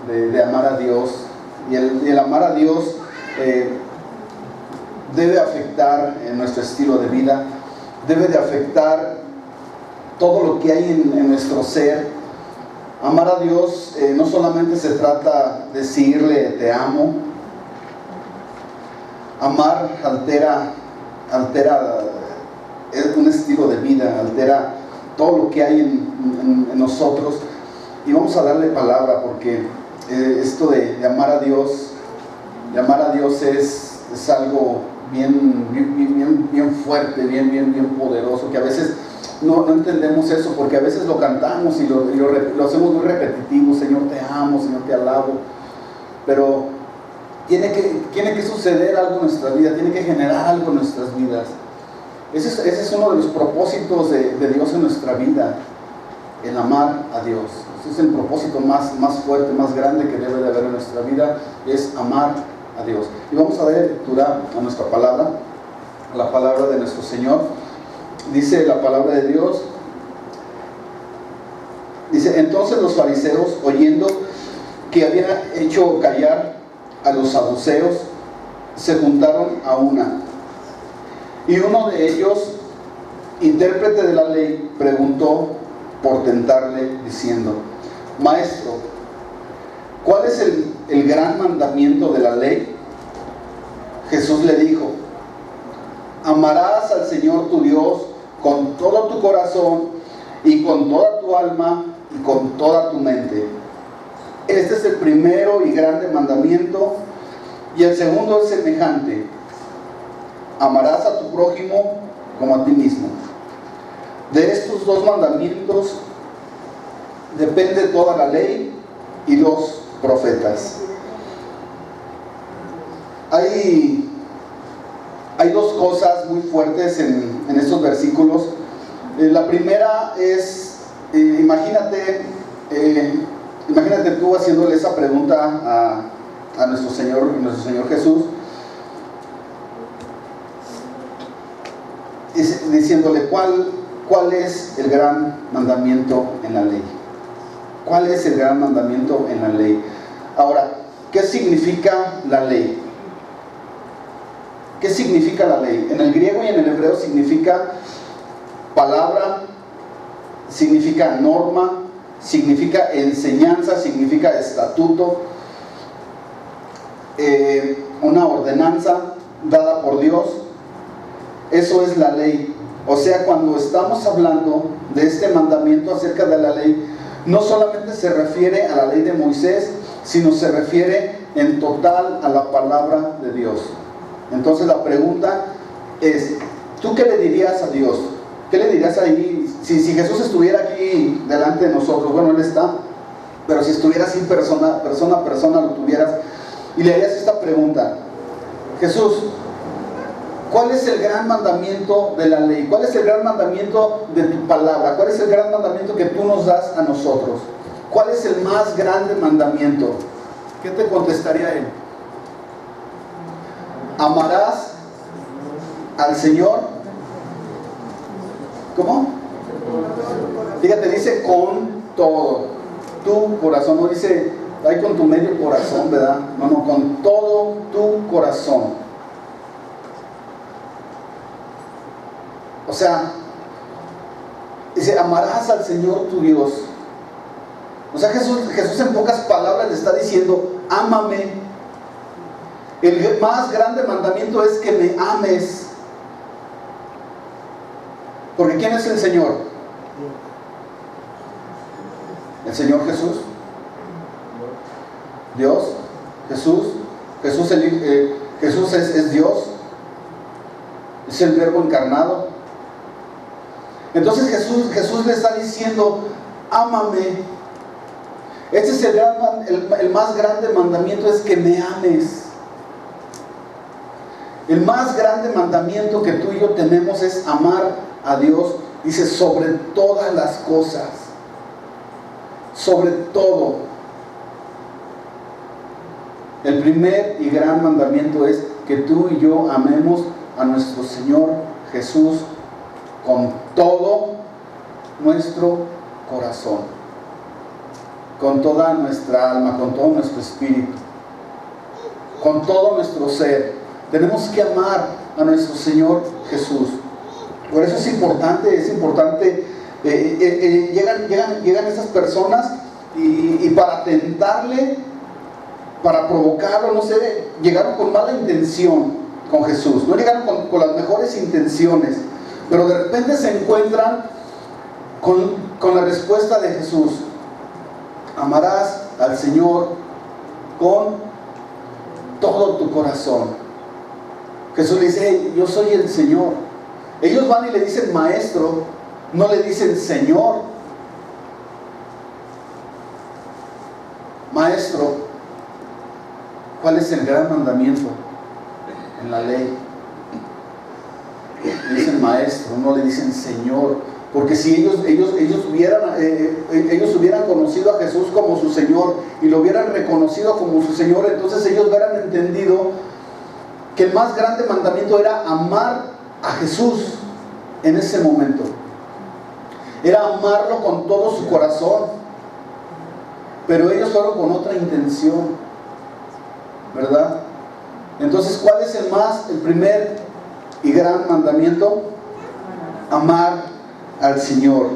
de amar a Dios. Y el amar a Dios debe afectar en nuestro estilo de vida, debe de afectar todo lo que hay en nuestro ser. Amar a Dios no solamente se trata de decirle te amo. Amar altera un estilo de vida, altera todo lo que hay en nosotros. Y vamos a darle palabra, porque esto de amar a Dios es algo bien fuerte, bien poderoso, que a veces no entendemos eso, porque a veces lo cantamos y lo hacemos muy repetitivo: Señor te amo, Señor te alabo, pero tiene que suceder algo en nuestra vida, tiene que generar algo en nuestras vidas. Ese es uno de los propósitos de Dios en nuestra vida, el amar a Dios. Ese es el propósito más fuerte, más grande que debe de haber en nuestra vida, es amar a Dios. Y vamos a dar lectura a nuestra palabra, a la palabra de nuestro Señor. Dice la palabra de Dios, dice: entonces los fariseos, oyendo que había hecho callar a los saduceos, se juntaron a una. Y uno de ellos, intérprete de la ley, preguntó por tentarle, diciendo: Maestro, ¿cuál es el gran mandamiento de la ley? Jesús le dijo: amarás al Señor tu Dios con todo tu corazón y con toda tu alma y con toda tu mente. Este es el primero y grande mandamiento, y el segundo es semejante: amarás a tu prójimo como a ti mismo. De estos dos mandamientos depende toda la ley y los profetas. Hay dos cosas muy fuertes en estos versículos. La primera es, imagínate tú haciéndole esa pregunta a nuestro Señor Jesús, diciéndole cuál es el gran mandamiento en la ley. ¿Cuál es el gran mandamiento en la ley? Ahora, ¿qué significa la ley? ¿Qué significa la ley? En el griego y en el hebreo significa palabra, significa norma, significa enseñanza, significa estatuto, una ordenanza dada por Dios. Eso es la ley. O sea, cuando estamos hablando de este mandamiento acerca de la ley, no solamente se refiere a la ley de Moisés, sino se refiere en total a la palabra de Dios. Entonces la pregunta es: ¿tú qué le dirías a Dios? ¿Qué le dirías ahí? Si Jesús estuviera aquí delante de nosotros, bueno, Él está, pero si estuviera así persona a persona, lo tuvieras, y le harías esta pregunta: Jesús, ¿cuál es el gran mandamiento de la ley? ¿Cuál es el gran mandamiento de tu palabra? ¿Cuál es el gran mandamiento que tú nos das a nosotros? ¿Cuál es el más grande mandamiento? ¿Qué te contestaría Él? ¿Amarás al Señor? ¿Cómo? Fíjate, dice con todo tu corazón, no dice ahí con tu medio corazón, ¿verdad? No, con todo tu corazón. O sea, dice: amarás al Señor tu Dios. O sea, Jesús en pocas palabras le está diciendo: ámame. El más grande mandamiento es que me ames. Porque ¿quién es el Señor? ¿El Señor Jesús? ¿Dios? ¿Jesús es Dios? ¿Es el Verbo encarnado? Entonces Jesús le está diciendo: ámame. Este es el más grande mandamiento, es que me ames. El más grande mandamiento que tú y yo tenemos es amar a Dios. Dice: sobre todas las cosas, sobre todo. El primer y gran mandamiento es que tú y yo amemos a nuestro Señor Jesús con todo nuestro corazón. con toda nuestra alma, con todo nuestro espíritu, con todo nuestro ser. Tenemos que amar a nuestro Señor Jesús. Por eso es importante, llegan estas personas y para tentarle, para provocarlo, no sé, llegaron con mala intención con Jesús, no llegaron con las mejores intenciones, pero de repente se encuentran con la respuesta de Jesús: amarás al Señor con todo tu corazón. Jesús le dice: hey, yo soy el Señor. Ellos van y le dicen maestro, no le dicen Señor. Maestro, ¿cuál es el gran mandamiento en la ley? Le dicen maestro, no le dicen Señor, porque si ellos hubieran conocido a Jesús como su Señor y lo hubieran reconocido como su Señor, entonces ellos hubieran entendido que el más grande mandamiento era amar a Jesús en ese momento. Era amarlo con todo su corazón. Pero ellos fueron con otra intención, ¿verdad? Entonces, ¿cuál es el primer y gran mandamiento? Amar al Señor.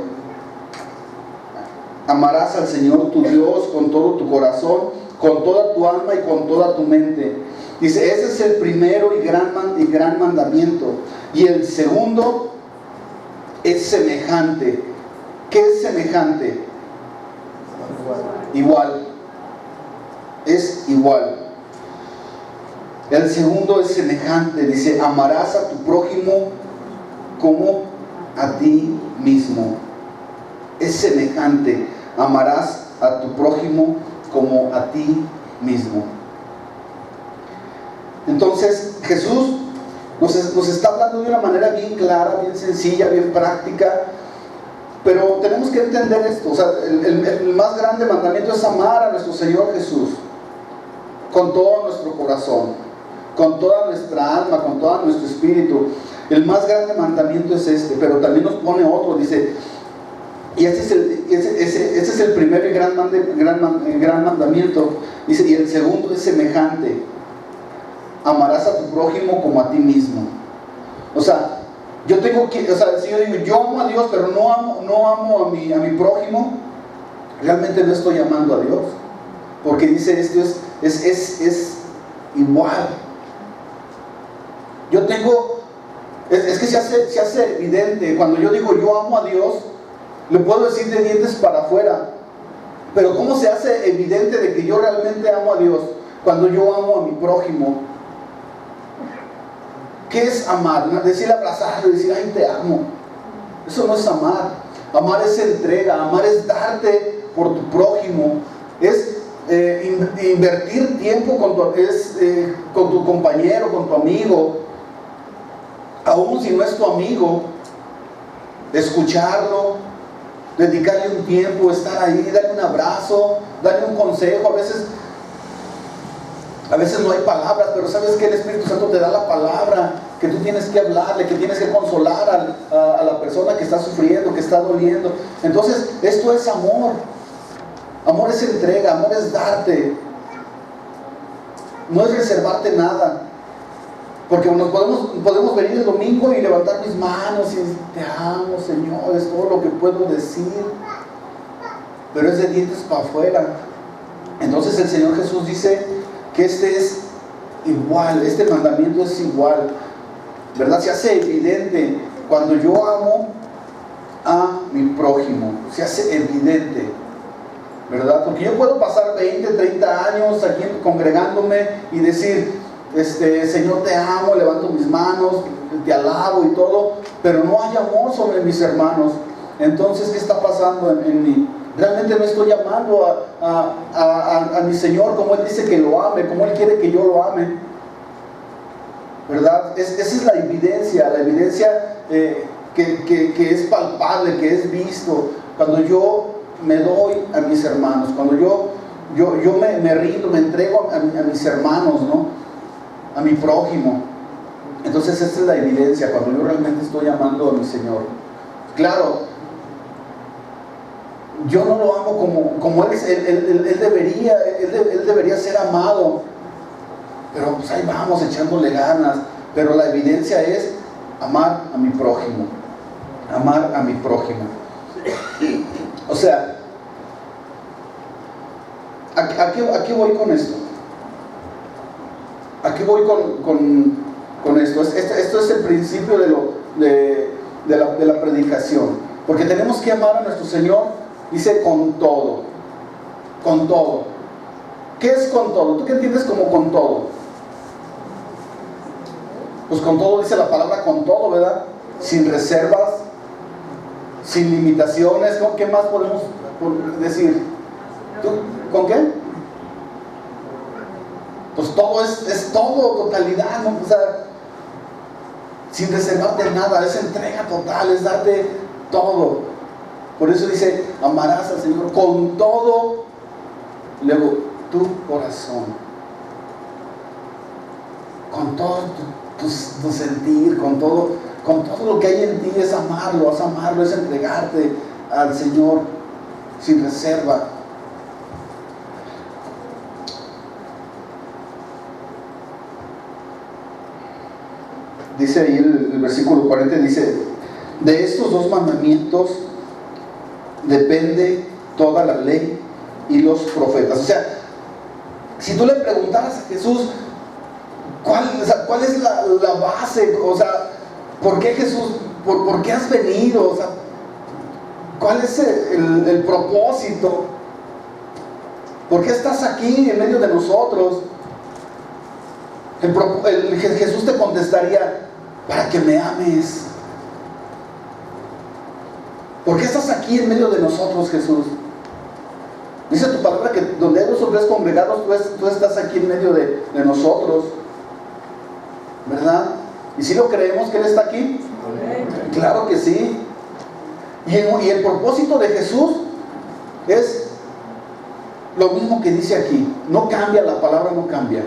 Amarás al Señor tu Dios con todo tu corazón, con toda tu alma y con toda tu mente. Dice, ese es el primero y gran mandamiento. Y el segundo es semejante. ¿Qué es semejante? Igual. Es igual. El segundo es semejante. Dice, amarás a tu prójimo como a ti mismo. Es semejante. Amarás a tu prójimo como a ti mismo. Entonces Jesús nos está hablando de una manera bien clara, bien sencilla, bien práctica, pero tenemos que entender esto. O sea, el más grande mandamiento es amar a nuestro Señor Jesús con todo nuestro corazón, con toda nuestra alma, con todo nuestro espíritu. El más grande mandamiento es este, pero también nos pone otro, dice, y ese es el primero y gran mandamiento. Dice, y el segundo es semejante: amarás a tu prójimo como a ti mismo. O sea, si yo digo, yo amo a Dios, pero no amo a mi prójimo, realmente no estoy amando a Dios. Porque dice, esto es igual. Es que se hace evidente. Cuando yo digo yo amo a Dios, le puedo decir de dientes para afuera. Pero ¿cómo se hace evidente de que yo realmente amo a Dios? Cuando yo amo a mi prójimo. ¿Qué es amar? Decir abrazarlo, decir ay te amo. Eso no es amar. Amar es entrega, amar es darte por tu prójimo, es invertir tiempo con tu compañero, con tu amigo, aún si no es tu amigo, escucharlo, dedicarle un tiempo, estar ahí, darle un abrazo, darle un consejo. A veces no hay palabras, pero sabes que el Espíritu Santo te da la palabra, que tú tienes que hablarle, que tienes que consolar a la persona que está sufriendo, que está doliendo. Entonces, esto es amor. Amor es entrega, amor es darte. No es reservarte nada. Porque podemos venir el domingo y levantar mis manos y decir, te amo, Señor, es todo lo que puedo decir. Pero es de dientes para afuera. Entonces el Señor Jesús dice que este es igual, este mandamiento es igual, ¿verdad? Se hace evidente cuando yo amo a mi prójimo, se hace evidente, ¿verdad? Porque yo puedo pasar 20, 30 años aquí congregándome y decir, Señor te amo, levanto mis manos, te alabo y todo, pero no hay amor sobre mis hermanos. Entonces, ¿qué está pasando en mí? Realmente no estoy amando a mi Señor como Él dice que lo ame, como Él quiere que yo lo ame, ¿verdad? Esa es la evidencia que es palpable, que es visto, cuando yo me doy a mis hermanos, cuando yo me rindo, me entrego a mis hermanos, ¿no? A mi prójimo. Entonces esta es la evidencia, cuando yo realmente estoy amando a mi Señor. Claro, yo no lo amo como él debería ser amado. Pero pues ahí vamos echándole ganas. Pero la evidencia es amar a mi prójimo. Amar a mi prójimo. O sea, ¿a qué voy con esto? ¿A qué voy con esto? Esto es el principio de la predicación. Porque tenemos que amar a nuestro Señor, dice, con todo. Con todo. ¿Qué es con todo? ¿Tú qué entiendes como con todo? Pues con todo dice la palabra con todo, ¿verdad? Sin reservas, sin limitaciones. ¿Qué más podemos decir? ¿Tú, con qué? Pues todo es todo, totalidad, ¿no? O sea, sin reservarte nada, es entrega total, es darte todo. Por eso dice, amarás al Señor con todo, luego, tu corazón, con todo tu sentir, con todo lo que hay en ti, es amarlo, es entregarte al Señor sin reserva. Dice ahí el versículo 40, dice, de estos dos mandamientos depende toda la ley y los profetas. O sea, si tú le preguntaras a Jesús, ¿cuál es la base? O sea, ¿por qué Jesús? ¿Por qué has venido? O sea, ¿cuál es el propósito? ¿Por qué estás aquí en medio de nosotros? Jesús te contestaría, para que me ames. ¿Por qué estás aquí en medio de nosotros, Jesús? Dice tu palabra que donde hay dos o tres congregados, tú estás aquí en medio de nosotros, ¿verdad? ¿Y si lo creemos que Él está aquí? Amén. Claro que sí. Y el propósito de Jesús es lo mismo que dice aquí. No cambia, la palabra no cambia.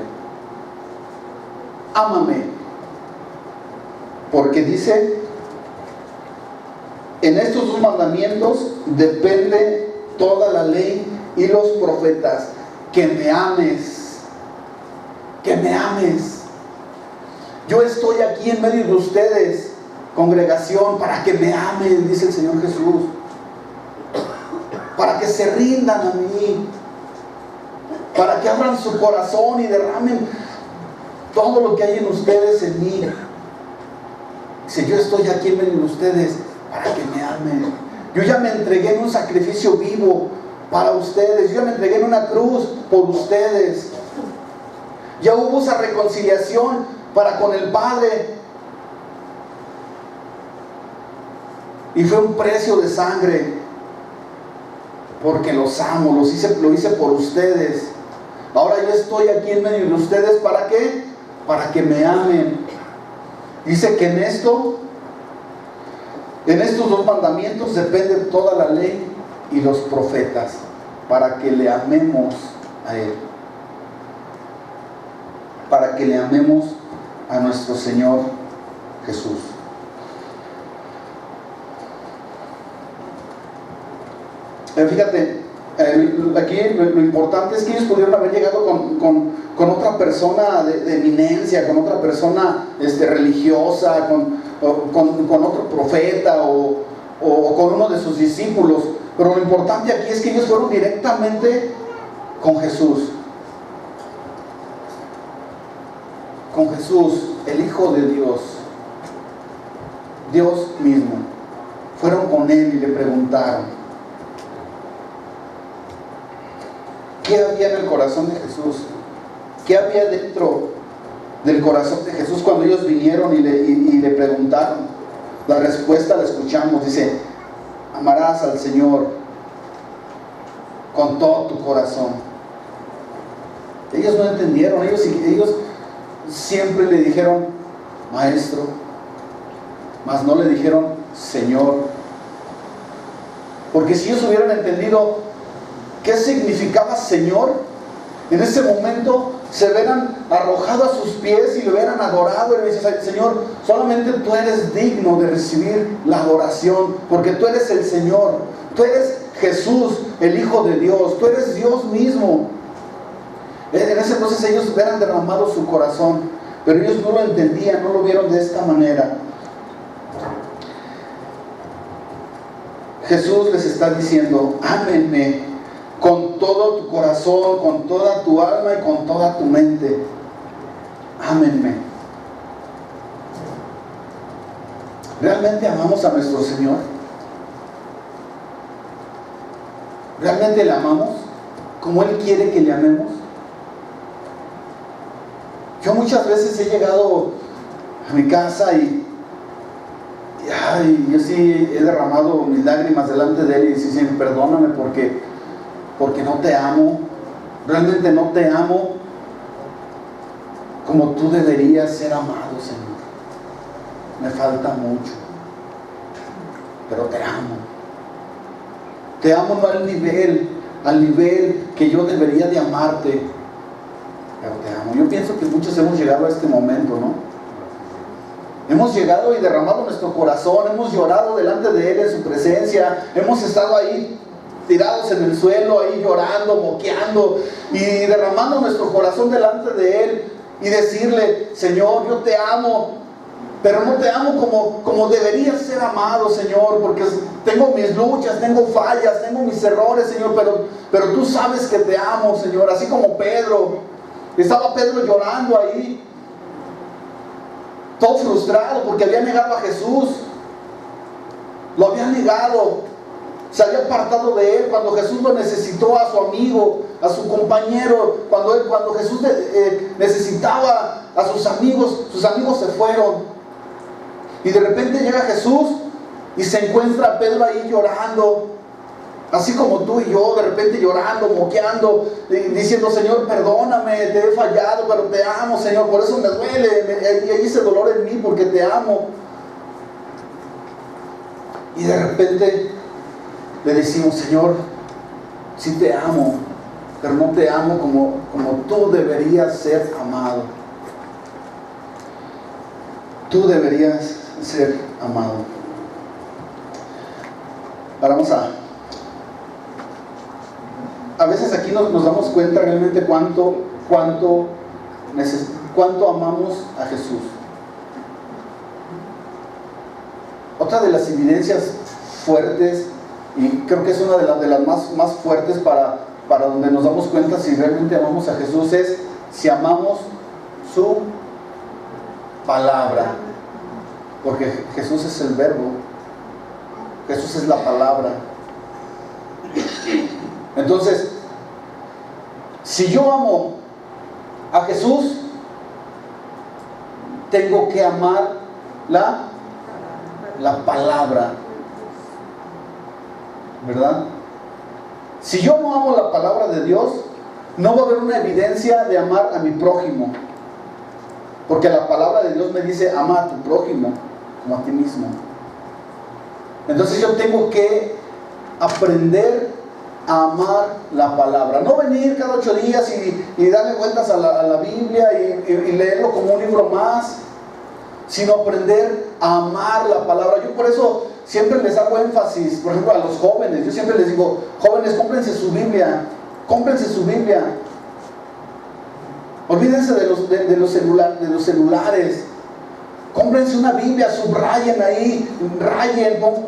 Ámame. Porque dice, en estos dos mandamientos depende toda la ley y los profetas. Que me ames. Que me ames. Yo estoy aquí en medio de ustedes, congregación, para que me amen, dice el Señor Jesús. Para que se rindan a mí. Para que abran su corazón y derramen todo lo que hay en ustedes en mí. Dice, yo estoy aquí en medio de ustedes para que me amen. Yo ya me entregué en un sacrificio vivo para ustedes. Yo ya me entregué en una cruz por ustedes. Ya hubo esa reconciliación para con el Padre. Y fue un precio de sangre. Porque los amo, lo hice por ustedes. Ahora yo estoy aquí en medio de ustedes, ¿para qué? Para que me amen. Dice que en estos dos mandamientos depende toda la ley y los profetas, para que le amemos a Él. Para que le amemos a nuestro Señor Jesús. Fíjate, aquí lo importante es que ellos pudieron haber llegado con otra persona de eminencia, con otra persona religiosa, con otro profeta o con uno de sus discípulos, pero lo importante aquí es que ellos fueron directamente con Jesús. Con Jesús, el Hijo de Dios, Dios mismo. Fueron con Él y le preguntaron, ¿qué había en el corazón de Jesús? ¿Qué había dentro del corazón de Jesús cuando ellos vinieron y le preguntaron? La respuesta la escuchamos, dice, amarás al Señor con todo tu corazón. Ellos no entendieron, ellos siempre le dijeron Maestro, mas no le dijeron Señor. Porque si ellos hubieran entendido ¿qué significaba Señor? En ese momento se hubieran arrojado a sus pies y le hubieran adorado. Y le dicen, Señor, solamente tú eres digno de recibir la adoración, porque tú eres el Señor, tú eres Jesús, el Hijo de Dios, tú eres Dios mismo. En ese entonces ellos hubieran derramado su corazón, pero ellos no lo entendían, no lo vieron de esta manera. Jesús les está diciendo: ámenme con todo tu corazón, con toda tu alma y con toda tu mente. Ámenme. ¿Realmente amamos a nuestro Señor? ¿Realmente le amamos como Él quiere que le amemos? Yo muchas veces he llegado a mi casa y yo sí he derramado mis lágrimas delante de Él y dice: Señor, perdóname porque no te amo, realmente no te amo como tú deberías ser amado, Señor. Me falta mucho, pero te amo. Te amo no al nivel que yo debería de amarte, pero te amo. Yo pienso que muchos hemos llegado a este momento, ¿no? Hemos llegado y derramado nuestro corazón, hemos llorado delante de Él en su presencia, hemos estado ahí tirados en el suelo, ahí llorando, moqueando y derramando nuestro corazón delante de Él y decirle: Señor, yo te amo, pero no te amo como debería ser amado, Señor, porque tengo mis luchas, tengo fallas, tengo mis errores, Señor, pero tú sabes que te amo, Señor. Así como Pedro, estaba Pedro llorando ahí, todo frustrado porque había negado a Jesús, lo había negado, se había apartado de Él cuando Jesús lo necesitó, a su amigo, a su compañero. Cuando Jesús necesitaba a sus amigos se fueron. Y de repente llega Jesús y se encuentra a Pedro ahí llorando, así como tú y yo, de repente llorando, moqueando, diciendo: Señor, perdóname, te he fallado, pero te amo, Señor, por eso me duele, y hay ese dolor en mí porque te amo. Y de repente le decimos: Señor, sí te amo, pero no te amo como tú deberías ser amado. Tú deberías ser amado. Ahora vamos a veces aquí nos damos cuenta realmente cuánto amamos a Jesús. Otra de las evidencias fuertes, y creo que es una de las más fuertes para donde nos damos cuenta si realmente amamos a Jesús, es si amamos su palabra. Porque Jesús es el verbo, Jesús es la palabra. Entonces, si yo amo a Jesús, tengo que amar la palabra, ¿verdad? Si yo no amo la palabra de Dios, no va a haber una evidencia de amar a mi prójimo, porque la palabra de Dios me dice: ama a tu prójimo como a ti mismo. Entonces yo tengo que aprender a amar la palabra, no venir cada 8 días y darle vueltas a la Biblia y leerlo como un libro más, sino aprender a amar la palabra. Yo por eso siempre les hago énfasis, por ejemplo, a los jóvenes. Yo siempre les digo: jóvenes, cómprense su Biblia, olvídense de los celulares. Cómprense una Biblia, subrayen ahí,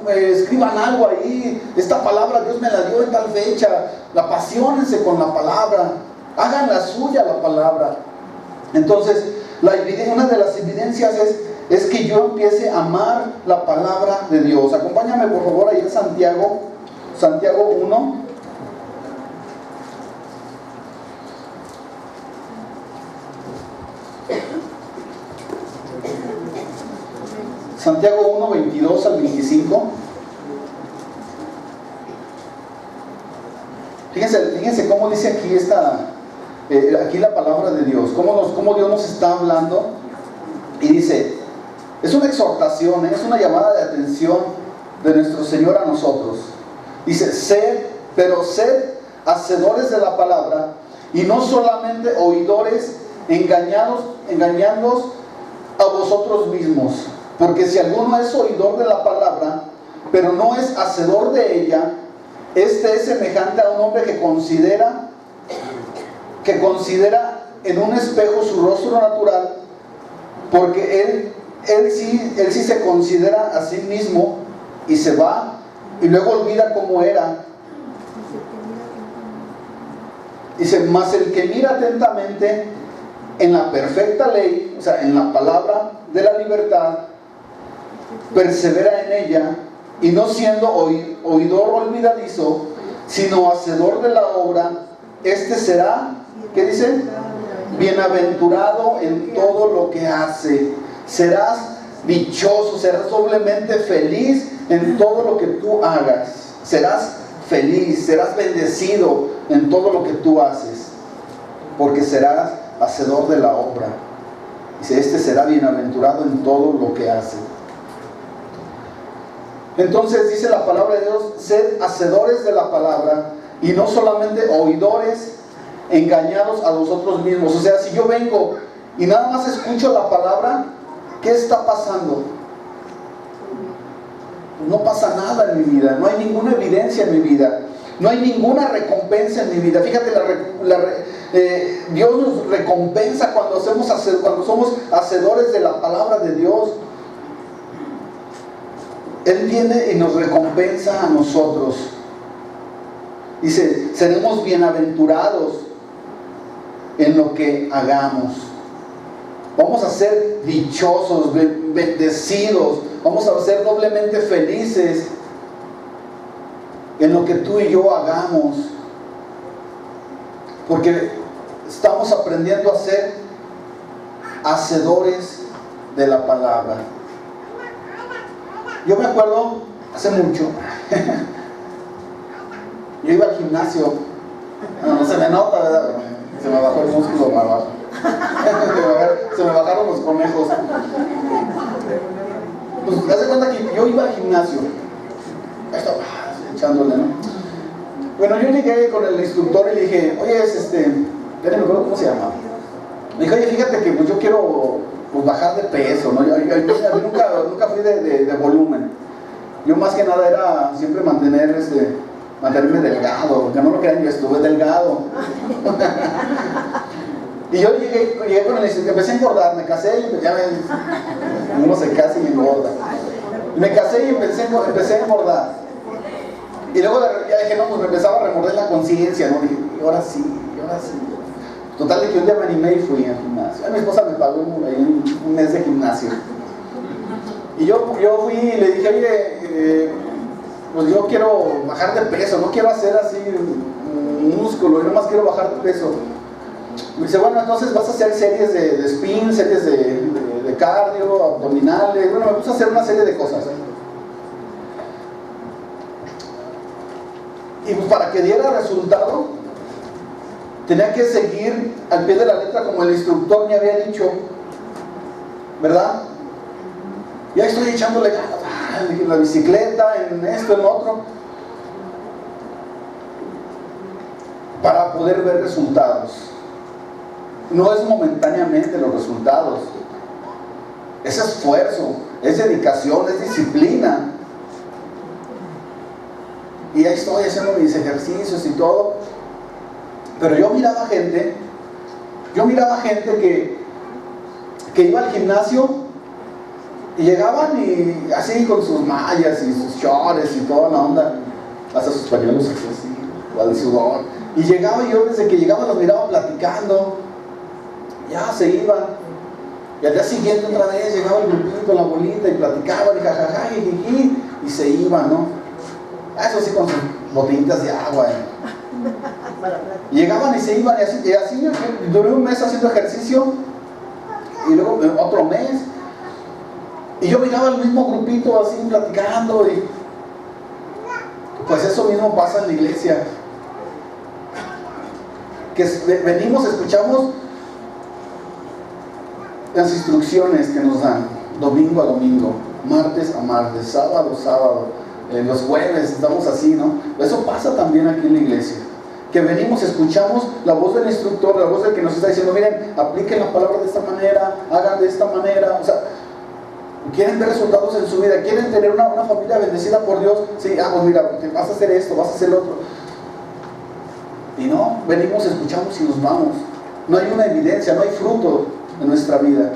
escriban algo ahí: esta palabra Dios me la dio en tal fecha. Apasionense con la palabra, hagan la suya la palabra. Entonces, una de las evidencias es que yo empiece a amar la palabra de Dios. Acompáñame por favor ahí en Santiago 1. Santiago 1, 22 al 25. Fíjense cómo dice aquí aquí la palabra de Dios, cómo Dios nos está hablando. Y dice, es una exhortación, es una llamada de atención de nuestro Señor a nosotros. Dice: sed hacedores de la palabra, y no solamente oidores, engañándoos a vosotros mismos. Porque si alguno es oidor de la palabra, pero no es hacedor de ella, Este es semejante a un hombre que considera en un espejo su rostro natural, porque él sí se considera a sí mismo y se va y luego olvida cómo era. Dice, mas el que mira atentamente en la perfecta ley, o sea, en la palabra de la libertad, persevera en ella, y no siendo oidor olvidadizo, sino hacedor de la obra, este será, ¿qué dice? Bienaventurado en todo lo que hace. Serás dichoso, serás doblemente feliz en todo lo que tú hagas. Serás feliz, serás bendecido en todo lo que tú haces, porque serás hacedor de la obra. Dice, este será bienaventurado en todo lo que hace. Entonces dice la palabra de Dios, sed hacedores de la palabra y no solamente oidores, engañados a vosotros mismos. O sea, si yo vengo y nada más escucho la palabra, ¿qué está pasando? No pasa nada en mi vida, no hay ninguna evidencia en mi vida, no hay ninguna recompensa en mi vida. Fíjate, Dios nos recompensa cuando somos hacedores de la palabra de Dios. Él viene y nos recompensa a nosotros. Dice, seremos bienaventurados en lo que hagamos. Vamos a ser dichosos, bendecidos, vamos a ser doblemente felices en lo que tú y yo hagamos, porque estamos aprendiendo a ser hacedores de la palabra. Yo me acuerdo hace mucho, yo iba al gimnasio, no se me nota, ¿verdad? Se me bajó el músculo más abajo. Se me bajaron los conejos. Pues te das cuenta que yo iba al gimnasio. Ahí estaba, echándole, ¿no? Bueno, yo llegué con el instructor y le dije, oye, ya no me acuerdo cómo se llama. Me dijo, oye, fíjate que pues yo quiero bajar de peso, ¿no? Yo nunca fui de volumen. Yo más que nada era siempre mantenerme delgado, porque no lo crean, yo estuve delgado. Y yo llegué con el instructor, empecé a engordar, me casé y uno se casa y engorda. Me casé y empecé a engordar. Y luego ya dije, no, pues me empezaba a remorder la conciencia, ¿no? Dije, y ahora sí. Total, de que un día me animé y fui al gimnasio. Mi esposa me pagó un mes de gimnasio. Y yo fui y le dije, oye, pues yo quiero bajar de peso, no quiero hacer así músculo, yo nomás quiero bajar de peso. Me dice, bueno, entonces vas a hacer series de spin, series de cardio, abdominales. Bueno, me puse a hacer una serie de cosas. Y pues para que diera resultado, tenía que seguir al pie de la letra como el instructor me había dicho, ¿verdad? Ya estoy echándole ganas en la bicicleta, en esto, en lo otro, para poder ver resultados. No es momentáneamente los resultados, es esfuerzo, es dedicación, es disciplina. Y ahí estoy haciendo mis ejercicios y todo. Pero yo miraba gente que iba al gimnasio y llegaban y así con sus mallas y sus shorts y toda la onda, hasta sus pañuelos así, o al sudor. Y llegaba, y yo desde que llegaba los miraba platicando, ya se iban. Y al día siguiente otra vez llegaba el grupito, la bolita, y platicaban, y jajaja, y se iban, ¿no? Eso sí, con sus botellitas de agua. Y llegaban y se iban, y así duré un mes haciendo ejercicio, y luego otro mes. Y yo miraba al mismo grupito así platicando, y pues eso mismo pasa en la iglesia. Que venimos, escuchamos las instrucciones que nos dan, domingo a domingo, martes a martes, sábado a sábado, los jueves, estamos así, ¿no? Eso pasa también aquí en la iglesia. Que venimos, escuchamos la voz del instructor, la voz del que nos está diciendo, miren, apliquen la palabra de esta manera, hagan de esta manera. O sea, quieren ver resultados en su vida, quieren tener una familia bendecida por Dios. Sí, pues mira, vas a hacer esto, vas a hacer lo otro. Y no, venimos, escuchamos y nos vamos. No hay una evidencia, no hay fruto en nuestra vida.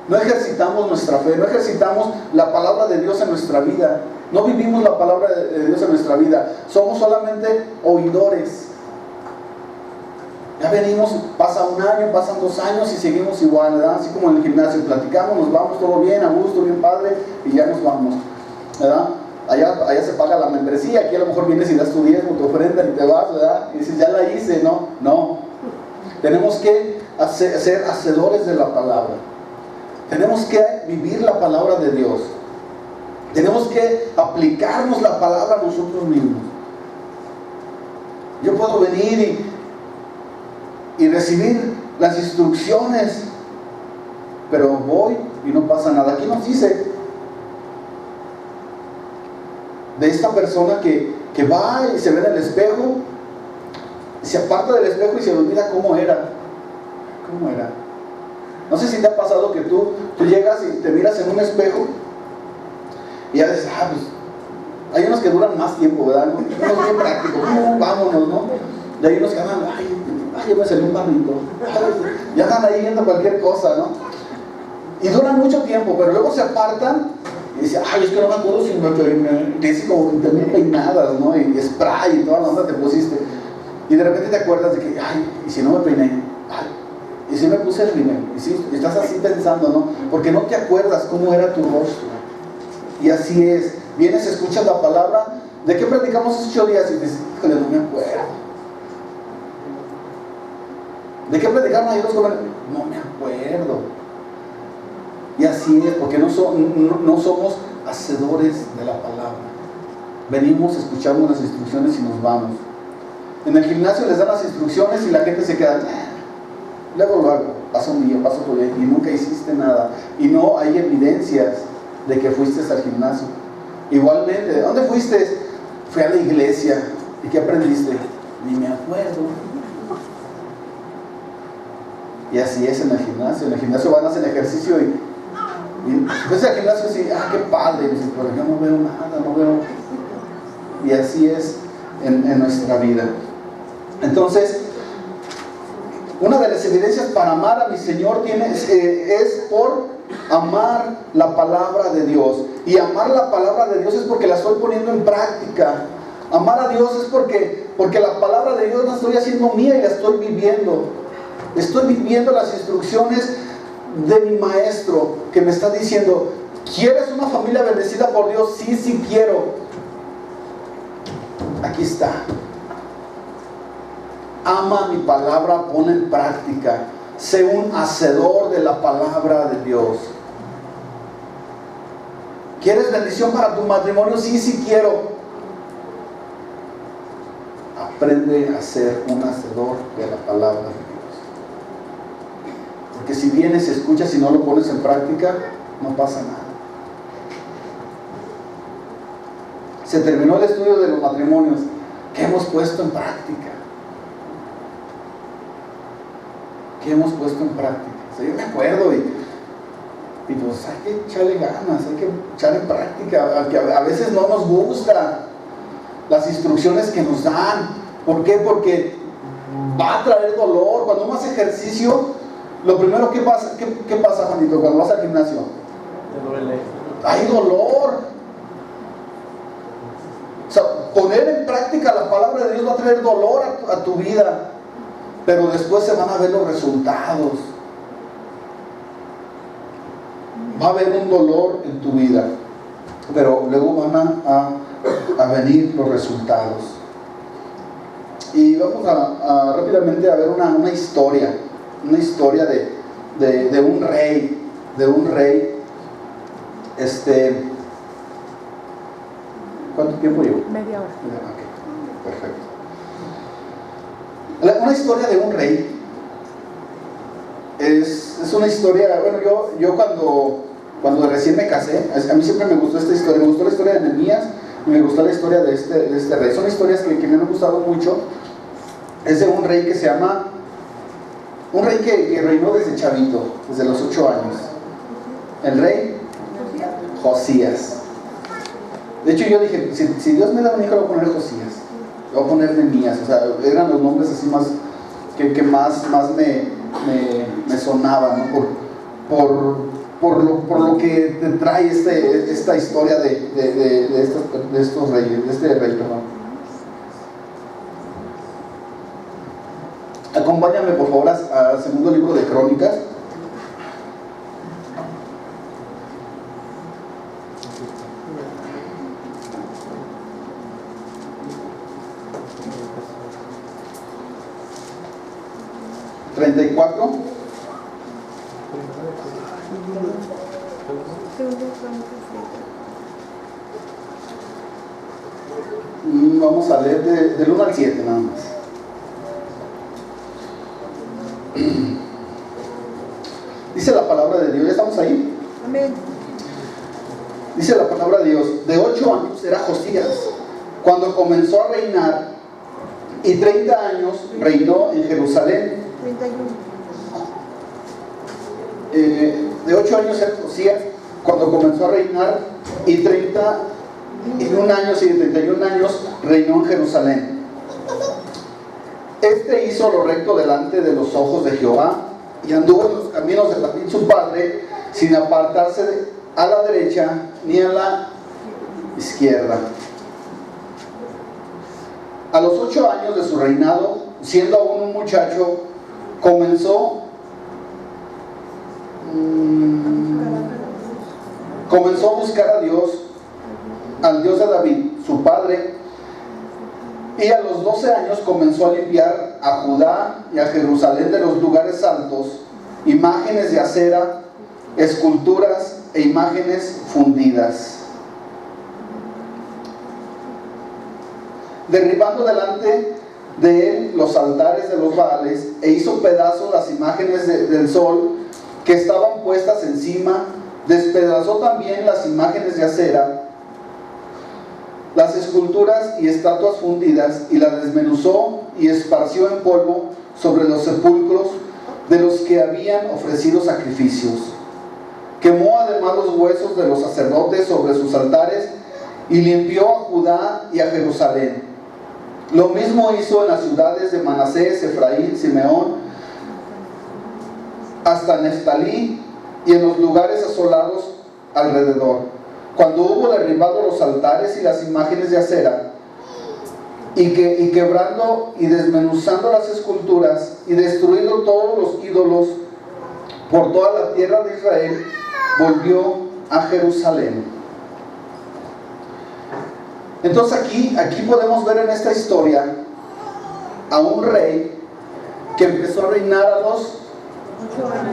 No ejercitamos nuestra fe, no ejercitamos la palabra de Dios en nuestra vida. No vivimos la palabra de Dios en nuestra vida. Somos solamente oidores. Ya venimos, pasa un año, pasan 2 años y seguimos igual, ¿verdad? Así como en el gimnasio, platicamos, nos vamos, todo bien, a gusto, bien padre, y ya nos vamos, ¿verdad? Allá se paga la membresía, aquí a lo mejor vienes y das tu diezmo, tu ofrenda y te vas, ¿verdad? Y dices, ya la hice, no. Tenemos que ser hacedores de la palabra. Tenemos que vivir la palabra de Dios. Tenemos que aplicarnos la palabra a nosotros mismos. Yo puedo venir y recibir las instrucciones, pero voy y no pasa nada. Aquí nos dice de esta persona que va y se ve en el espejo, se aparta del espejo y se olvida cómo era. No sé si te ha pasado que tú llegas y te miras en un espejo y ya dices, pues hay unos que duran más tiempo, ¿verdad? Unos bien prácticos, vámonos, ¿no? Y hay unos que andan, ya me salió un barrito, ya andan ahí viendo cualquier cosa, ¿no? Y duran mucho tiempo, pero luego se apartan y dicen, es que no me acuerdo si me peiné, dice como 20,000 peinadas, ¿no? Y spray y toda la onda te pusiste. Y de repente te acuerdas de que, y si no me peiné, y si me puse el rímel, y si estás así pensando, ¿no? Porque no te acuerdas cómo era tu rostro. Y así es, vienes, escuchas la palabra. ¿De qué predicamos esos 8 días? Y dices, híjole, no me acuerdo. ¿De qué predicaron ayer los jóvenes? No me acuerdo. Y así es, porque no somos hacedores de la palabra. Venimos, escuchamos las instrucciones y nos vamos. En el gimnasio les dan las instrucciones y la gente se queda, luego lo hago, pasa un día, pasa otro día, y nunca hiciste nada. Y no hay evidencias de que fuiste al gimnasio. Igualmente, ¿de dónde fuiste? Fui a la iglesia. ¿Y qué aprendiste? Ni me acuerdo. Y así es en el gimnasio. En el gimnasio van a hacer ejercicio y después del gimnasio así, qué padre. Y dices, pero yo no veo nada, no veo. Y así es en nuestra vida. Entonces, una de las evidencias para amar a mi Señor es por amar la palabra de Dios. Y amar la palabra de Dios es porque la estoy poniendo en práctica. Amar a Dios es porque la palabra de Dios la estoy haciendo mía y la estoy viviendo. Estoy viviendo las instrucciones de mi maestro que me está diciendo, ¿quieres una familia bendecida por Dios? Sí quiero. Aquí está. Ama mi palabra, pon en práctica. Sé un hacedor de la palabra de Dios. ¿Quieres bendición para tu matrimonio? Sí quiero. Aprende a ser un hacedor de la palabra de Dios. Porque si vienes, escuchas y no lo pones en práctica, no pasa nada. Se terminó el estudio de los matrimonios. ¿Qué hemos puesto en práctica? ¿Qué hemos puesto en práctica? O sea, yo me acuerdo y pues hay que echarle ganas, hay que echar en práctica, aunque a veces no nos gusta las instrucciones que nos dan. ¿Por qué? Porque va a traer dolor. Cuando uno hace ejercicio, lo primero que pasa, ¿qué pasa, Juanito, cuando vas al gimnasio? Te duele. Hay dolor. O sea, poner en práctica la palabra de Dios va a traer dolor a tu vida, pero después se van a ver los resultados. Va a haber un dolor en tu vida, pero luego van a venir los resultados. Y vamos a rápidamente a ver una historia de un rey. ¿Cuánto tiempo llevo? Media hora. Ok, perfecto. Una historia de un rey. Es una historia, bueno, yo cuando recién me casé, a mí siempre me gustó esta historia. Me gustó la historia de Nehemías y me gustó la historia de este rey. Son historias que me han gustado mucho. Es de un rey que se llama, un rey que reinó desde chavito, desde los 8 años. El rey Josías. De hecho yo dije, si Dios me da un hijo, le voy a poner Josías, le voy a poner Nehemías. O sea, eran los nombres así más que más me sonaban, ¿no? Por lo que te trae esta historia de estos reyes, de este rey, perdón. Acompáñame por favor al segundo libro de Crónicas. ¿34? Vamos a leer del 1 al 7 nada más. Dice la palabra de Dios, ¿ya estamos ahí? Amén. Dice la palabra de Dios, de 8 años era Josías cuando comenzó a reinar, y 30 años reinó en Jerusalén. 31. De 8 años era Josías cuando comenzó a reinar, y 31 años reinó en Jerusalén. Este hizo lo recto delante de los ojos de Jehová, y anduvo en los caminos de David su padre, sin apartarse a la derecha ni a la izquierda. A los 8 años de su reinado, siendo aún un muchacho, comenzó a buscar a Dios, al Dios de David, su padre, y a los 12 años comenzó a limpiar a Judá y a Jerusalén de los lugares altos, imágenes de acera, esculturas e imágenes fundidas, derribando delante de él los altares de los Baales, e hizo pedazos las imágenes del sol que estaban puestas encima. Despedazó también las imágenes de acera, las esculturas y estatuas fundidas, y las desmenuzó y esparció en polvo sobre los sepulcros de los que habían ofrecido sacrificios. Quemó además los huesos de los sacerdotes sobre sus altares, y limpió a Judá y a Jerusalén. Lo mismo hizo en las ciudades de Manasés, Efraín, Simeón, hasta Neftalí, y en los lugares asolados alrededor. Cuando hubo derribado los altares y las imágenes de acera, y quebrando y desmenuzando las esculturas, y destruido todos los ídolos por toda la tierra de Israel, volvió a Jerusalén. Entonces aquí podemos ver en esta historia a un rey que empezó a reinar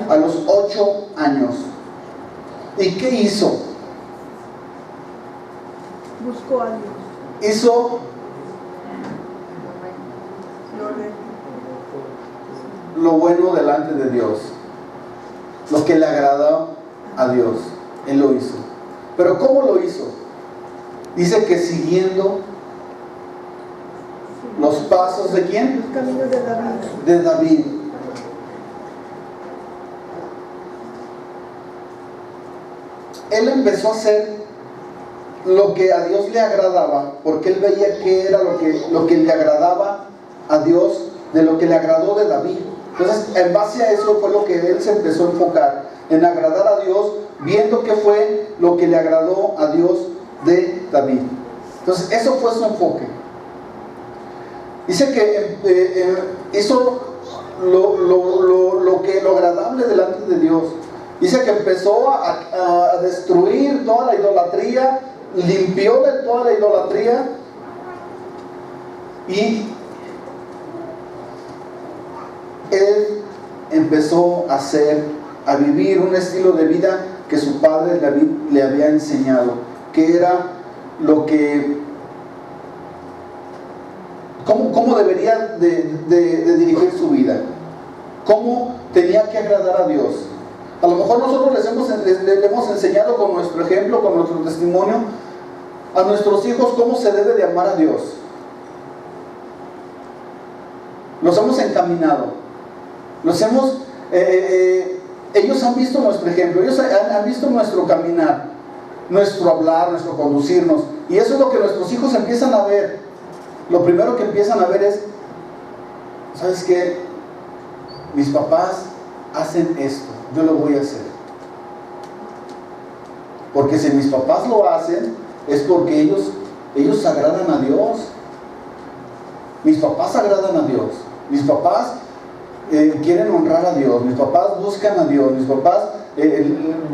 a los 8 años. ¿Y qué hizo? Buscó a Dios. Hizo lo bueno delante de Dios, lo que le agradó a Dios. Él lo hizo. Pero ¿cómo lo hizo? Dice que siguiendo los pasos de ¿quién? Los caminos de David. De David. Él empezó a hacer lo que a Dios le agradaba, porque él veía que era lo que le agradaba a Dios, de lo que le agradó de David. Entonces, en base a eso fue lo que él se empezó a enfocar, en agradar a Dios, viendo que fue lo que le agradó a Dios de David. Entonces, eso fue su enfoque. Dice que hizo lo agradable delante de Dios. Dice que empezó a destruir toda la idolatría, limpió de toda la idolatría, y él empezó a vivir un estilo de vida que su padre David le había enseñado, que era lo que cómo debería de dirigir su vida, cómo tenía que agradar a Dios. A lo mejor nosotros le hemos enseñado con nuestro ejemplo, con nuestro testimonio, a nuestros hijos cómo se debe de amar a Dios. Los hemos encaminado, ellos han visto nuestro ejemplo, ellos han visto nuestro caminar, nuestro hablar, nuestro conducirnos. Y eso es lo que nuestros hijos empiezan a ver. Lo primero que empiezan a ver es, ¿sabes qué? Mis papás hacen esto, yo lo voy a hacer. Porque si mis papás lo hacen, es porque ellos agradan a Dios. Mis papás agradan a Dios. Mis papás quieren honrar a Dios. Mis papás buscan a Dios. Mis papás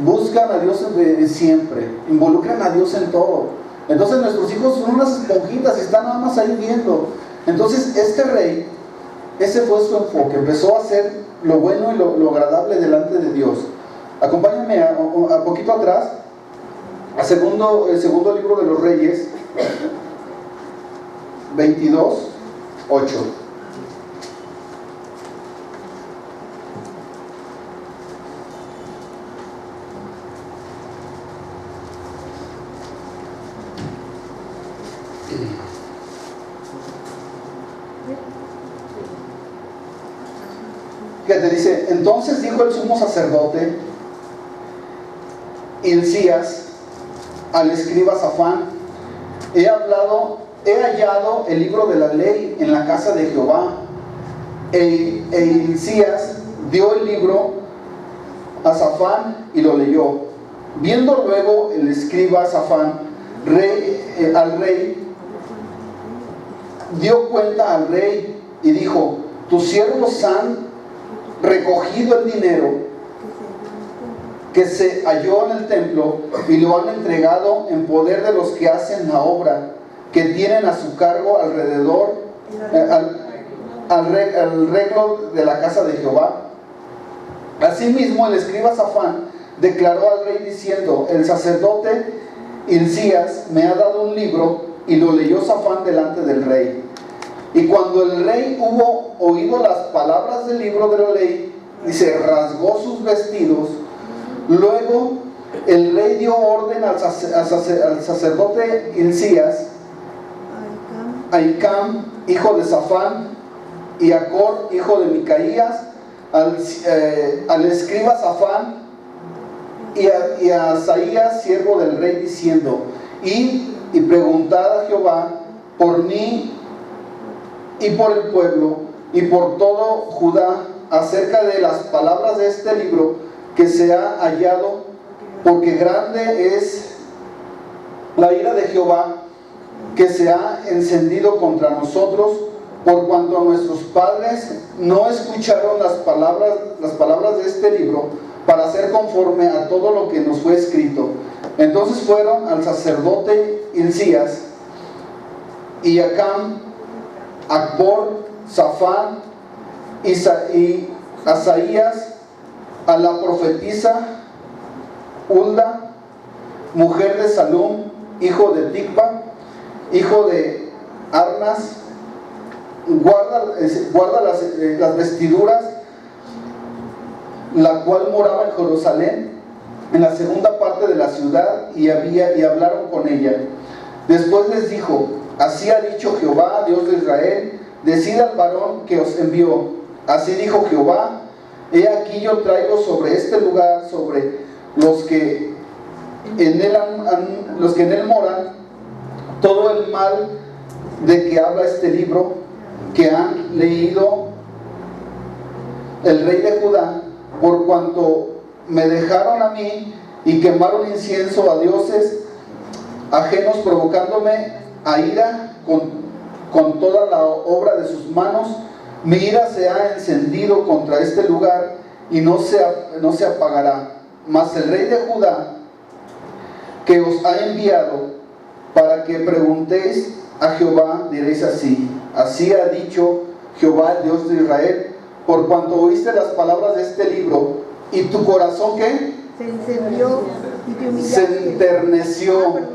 buscan a Dios siempre. Involucran a Dios en todo. Entonces nuestros hijos son unas esponjitas y están nada más ahí viendo. Entonces este rey, ese fue su enfoque. Empezó a hacer lo bueno y lo agradable delante de Dios. Acompáñame a poquito atrás, el segundo libro de los Reyes, 22:8. Que te dice, entonces dijo el sumo sacerdote Hilcías al escriba Safán, he hallado el libro de la ley en la casa de Jehová. E Hilcías dio el libro a Safán y lo leyó. Viendo luego el escriba Safán al rey, dio cuenta al rey y dijo, tus siervos han recogido el dinero que se halló en el templo y lo han entregado en poder de los que hacen la obra, que tienen a su cargo alrededor al arreglo de la casa de Jehová. Asimismo el escriba Safán declaró al rey diciendo, el sacerdote Hilcías me ha dado un libro, y lo leyó Safán delante del rey. Y cuando el rey hubo oído las palabras del libro de la ley, y se rasgó sus vestidos, luego el rey dio orden al sacerdote Hilcías, a Ahicam, hijo de Safán, y a Acor, hijo de Micaías, al escriba Safán, y a Asaías, siervo del rey, diciendo, y preguntad a Jehová por mí y por el pueblo y por todo Judá acerca de las palabras de este libro que se ha hallado, porque grande es la ira de Jehová que se ha encendido contra nosotros, por cuanto nuestros padres no escucharon las palabras de este libro para hacer conforme a todo lo que nos fue escrito. Entonces fueron al sacerdote Hilcías y Acam, Acbor, Safán y Asaías, a la profetisa Hulda, mujer de Salum, hijo de Ticba, hijo de Arnas, guarda las vestiduras, la cual moraba en Jerusalén, en la segunda parte de la ciudad, y hablaron con ella. Después les dijo, así ha dicho Jehová, Dios de Israel, decid al varón que os envió, así dijo Jehová, he aquí yo traigo sobre este lugar, sobre los que en él moran, todo el mal de que habla este libro, que han leído el rey de Judá, por cuanto me dejaron a mí y quemaron incienso a dioses ajenos, provocándome a ira con toda la obra de sus manos. Mi ira se ha encendido contra este lugar y no se apagará. Mas el rey de Judá, que os ha enviado para que preguntéis a Jehová, diréis así, así ha dicho Jehová, Dios de Israel, por cuanto oíste las palabras de este libro, y tu corazón, ¿qué? Se encendió y te humillaste. Se enterneció. Se enterneció.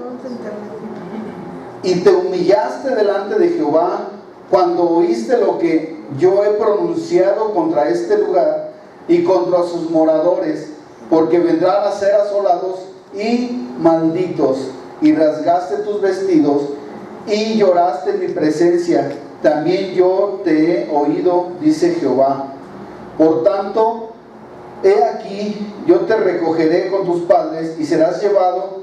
Y te humillaste delante de Jehová cuando oíste lo que yo he pronunciado contra este lugar y contra sus moradores, porque vendrán a ser asolados y malditos, y rasgaste tus vestidos y lloraste en mi presencia. También yo te he oído, dice Jehová. Por tanto, he aquí, yo te recogeré con tus padres y serás llevado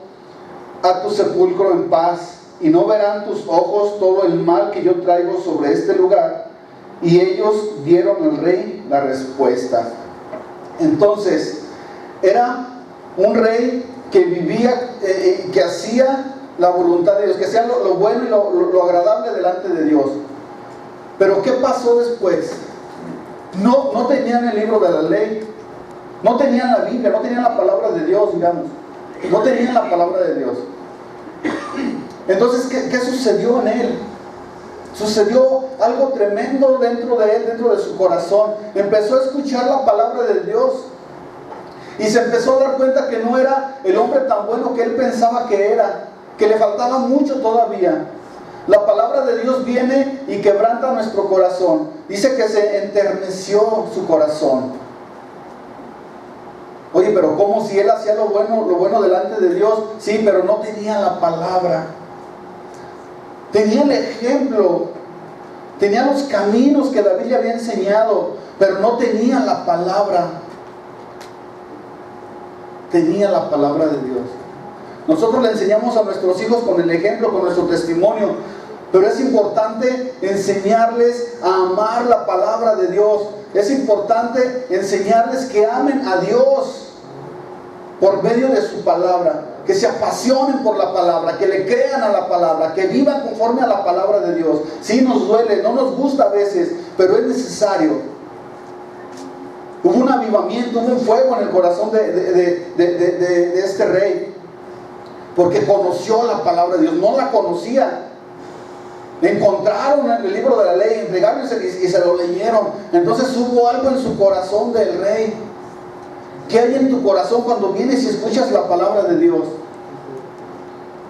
a tu sepulcro en paz, y no verán tus ojos todo el mal que yo traigo sobre este lugar. Y ellos dieron al rey la respuesta. Entonces, era un rey que vivía, que hacía la voluntad de Dios, que hacía lo bueno y lo agradable delante de Dios. Pero ¿qué pasó después? No tenían el libro de la ley, no tenían la Biblia, no tenían la palabra de Dios, digamos. No tenían la palabra de Dios. Entonces, ¿qué sucedió en él? Sucedió algo tremendo dentro de él, dentro de su corazón. Empezó a escuchar la palabra de Dios y se empezó a dar cuenta que no era el hombre tan bueno que él pensaba que era, que le faltaba mucho todavía. La palabra de Dios viene y quebranta nuestro corazón. Dice que se enterneció su corazón. Oye, pero ¿cómo si él hacía lo bueno delante de Dios? Sí, pero no tenía la palabra. Tenía el ejemplo, tenía los caminos que David le había enseñado, pero no tenía la palabra. Tenía la palabra de Dios. Nosotros le enseñamos a nuestros hijos con el ejemplo, con nuestro testimonio, pero es importante enseñarles a amar la palabra de Dios. Es importante enseñarles que amen a Dios por medio de su palabra, que se apasionen por la palabra, que le crean a la palabra, que vivan conforme a la palabra de Dios. Sí nos duele, no nos gusta a veces, pero es necesario. Hubo un avivamiento, hubo un fuego en el corazón de este rey, porque conoció la palabra de Dios, no la conocía. Encontraron el libro de la ley, entregaron y se lo leyeron. Entonces hubo algo en su corazón del rey. ¿Qué hay en tu corazón cuando vienes y escuchas la palabra de Dios?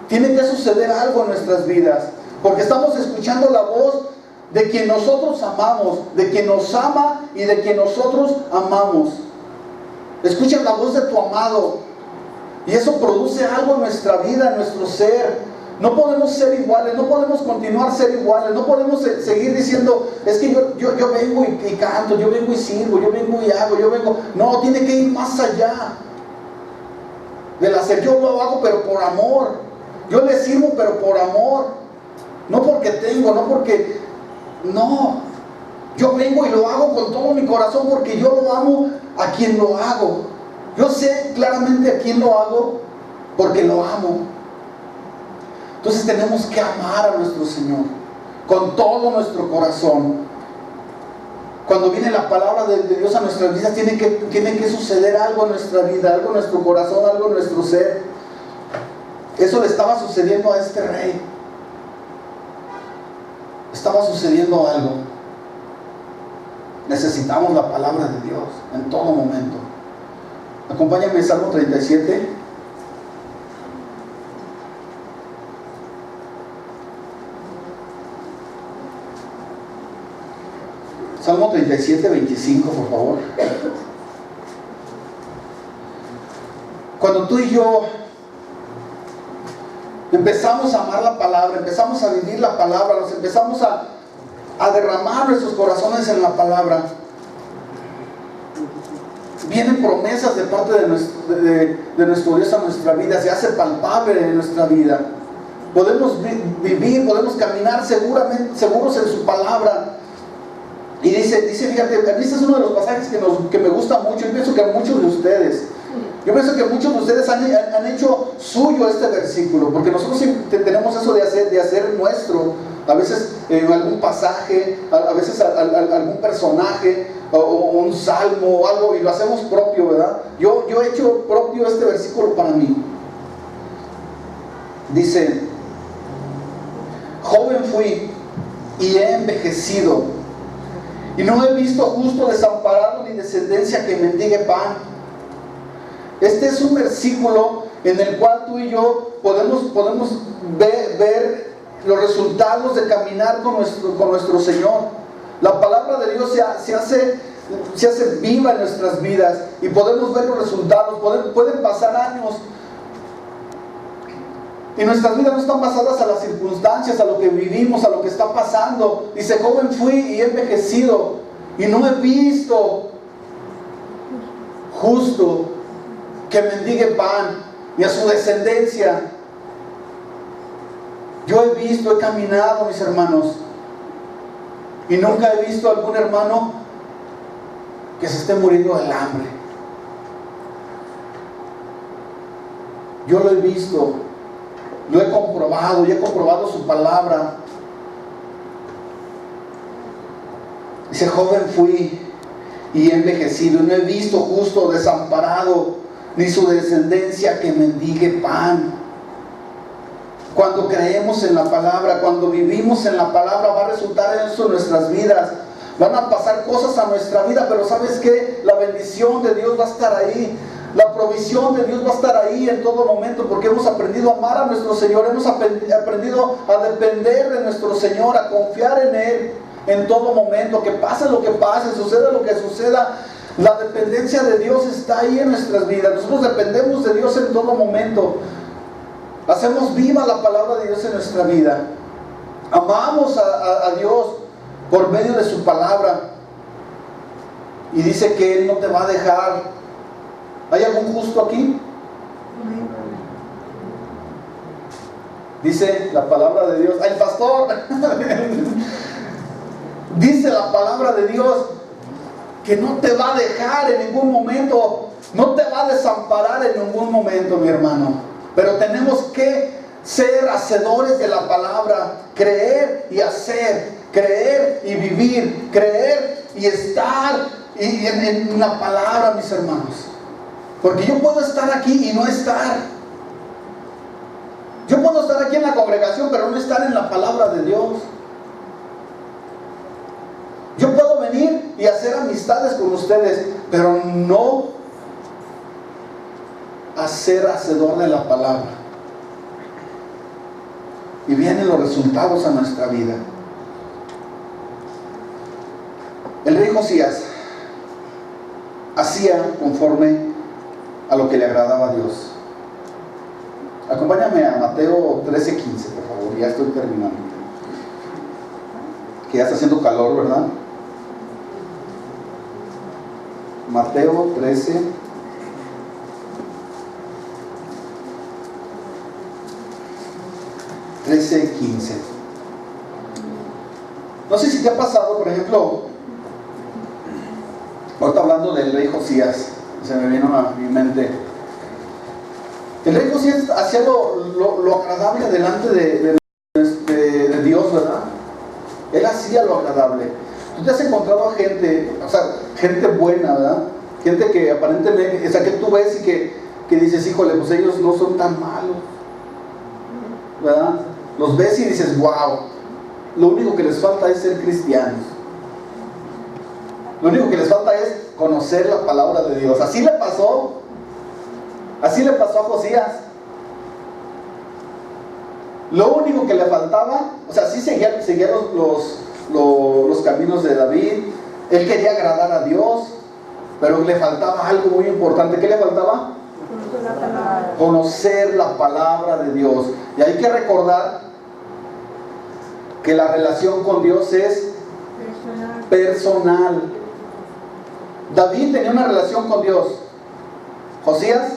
Tiene que suceder algo en nuestras vidas, porque estamos escuchando la voz de quien nosotros amamos, de quien nos ama y de quien nosotros amamos. Escuchas la voz de tu amado y eso produce algo en nuestra vida, en nuestro ser. No podemos ser iguales, no podemos continuar ser iguales, no podemos seguir diciendo, es que yo vengo y canto, yo vengo y sirvo, yo vengo y hago, yo vengo. No, tiene que ir más allá del hacer. Yo lo hago pero por amor, yo le sirvo pero por amor, no porque tengo, no porque, no, yo vengo y lo hago con todo mi corazón porque yo lo amo a quien lo hago. Yo sé claramente a quién lo hago porque lo amo. Entonces tenemos que amar a nuestro Señor con todo nuestro corazón. Cuando viene la palabra de Dios a nuestras vidas, tiene que suceder algo en nuestra vida, algo en nuestro corazón, algo en nuestro ser. Eso le estaba sucediendo a este rey. Estaba sucediendo algo. Necesitamos la palabra de Dios en todo momento. Acompáñame en Salmo 37. Salmo 37, 25, por favor. Cuando tú y yo empezamos a amar la palabra, empezamos a vivir la palabra, nos empezamos a derramar nuestros corazones en la palabra, vienen promesas de parte de nuestro Dios a nuestra vida, se hace palpable en nuestra vida. Podemos vivir, podemos caminar seguros en su palabra. Y dice, fíjate, este es uno de los pasajes que me gusta mucho. Yo pienso que muchos de ustedes han hecho suyo este versículo, porque nosotros tenemos eso de hacer nuestro, a veces algún pasaje, a veces algún personaje, o un salmo o algo, y lo hacemos propio, ¿verdad? Yo he hecho propio este versículo para mí. Dice: joven fui y he envejecido, y no he visto justo desamparado ni descendencia que mendigue pan. Este es un versículo en el cual tú y yo podemos ver los resultados de caminar con nuestro Señor. La palabra de Dios se hace viva en nuestras vidas y podemos ver los resultados. Pueden pasar años y nuestras vidas no están basadas a las circunstancias, a lo que vivimos, a lo que está pasando. Dice: joven fui y he envejecido, y no he visto justo que mendigue pan, ni a su descendencia Yo he visto, he caminado, mis hermanos, y nunca he visto a algún hermano que se esté muriendo del hambre. Yo lo he visto, lo he comprobado, y he comprobado su palabra. Dice, joven fui y he envejecido, y no he visto justo desamparado, ni su descendencia que mendigue pan. Cuando creemos en la palabra, cuando vivimos en la palabra, va a resultar eso en nuestras vidas. Van a pasar cosas a nuestra vida, pero ¿sabes qué? La bendición de Dios va a estar ahí. La provisión de Dios va a estar ahí en todo momento, porque hemos aprendido a amar a nuestro Señor, hemos aprendido a depender de nuestro Señor, a confiar en Él en todo momento. Que pase lo que pase, suceda lo que suceda, la dependencia de Dios está ahí en nuestras vidas. Nosotros dependemos de Dios en todo momento. Hacemos viva la palabra de Dios en nuestra vida. Amamos a Dios por medio de su palabra. Y dice que Él no te va a dejar. ¿Hay algún justo aquí? Dice la palabra de Dios. ¡Ay, pastor! Dice la palabra de Dios que no te va a dejar en ningún momento. No te va a desamparar en ningún momento, mi hermano. Pero tenemos que ser hacedores de la palabra, creer y hacer, creer y vivir, creer y estar en la palabra, mis hermanos. Porque yo puedo estar aquí y no estar. Yo puedo estar aquí en la congregación, pero no estar en la palabra de Dios. Yo puedo venir y hacer amistades con ustedes, pero no a ser hacedor de la palabra. Y vienen los resultados a nuestra vida. El rey Josías hacía conforme a lo que le agradaba a Dios. Acompáñame a Mateo 13:15, por favor. Ya estoy terminando. Que ya está haciendo calor, ¿verdad? Mateo 13. No sé si te ha pasado, por ejemplo, ahorita hablando del rey Josías, se me vino a mi mente. El rey Josías hacía lo agradable delante de Dios, ¿verdad? Él hacía lo agradable. Tú te has encontrado a gente, o sea, gente buena, ¿verdad? Gente que aparentemente, o sea, que tú ves y que dices, híjole, pues ellos no son tan malos, ¿verdad? Los ves y dices, wow, lo único que les falta es ser cristianos. Lo único que les falta es conocer la palabra de Dios. Así le pasó a Josías. Lo único que le faltaba, o sea, sí seguía los caminos de David. Él quería agradar a Dios, pero le faltaba algo muy importante. ¿Qué le faltaba? Conocer la palabra de Dios. Y hay que recordar que la relación con Dios es personal. David tenía una relación con Dios. Josías,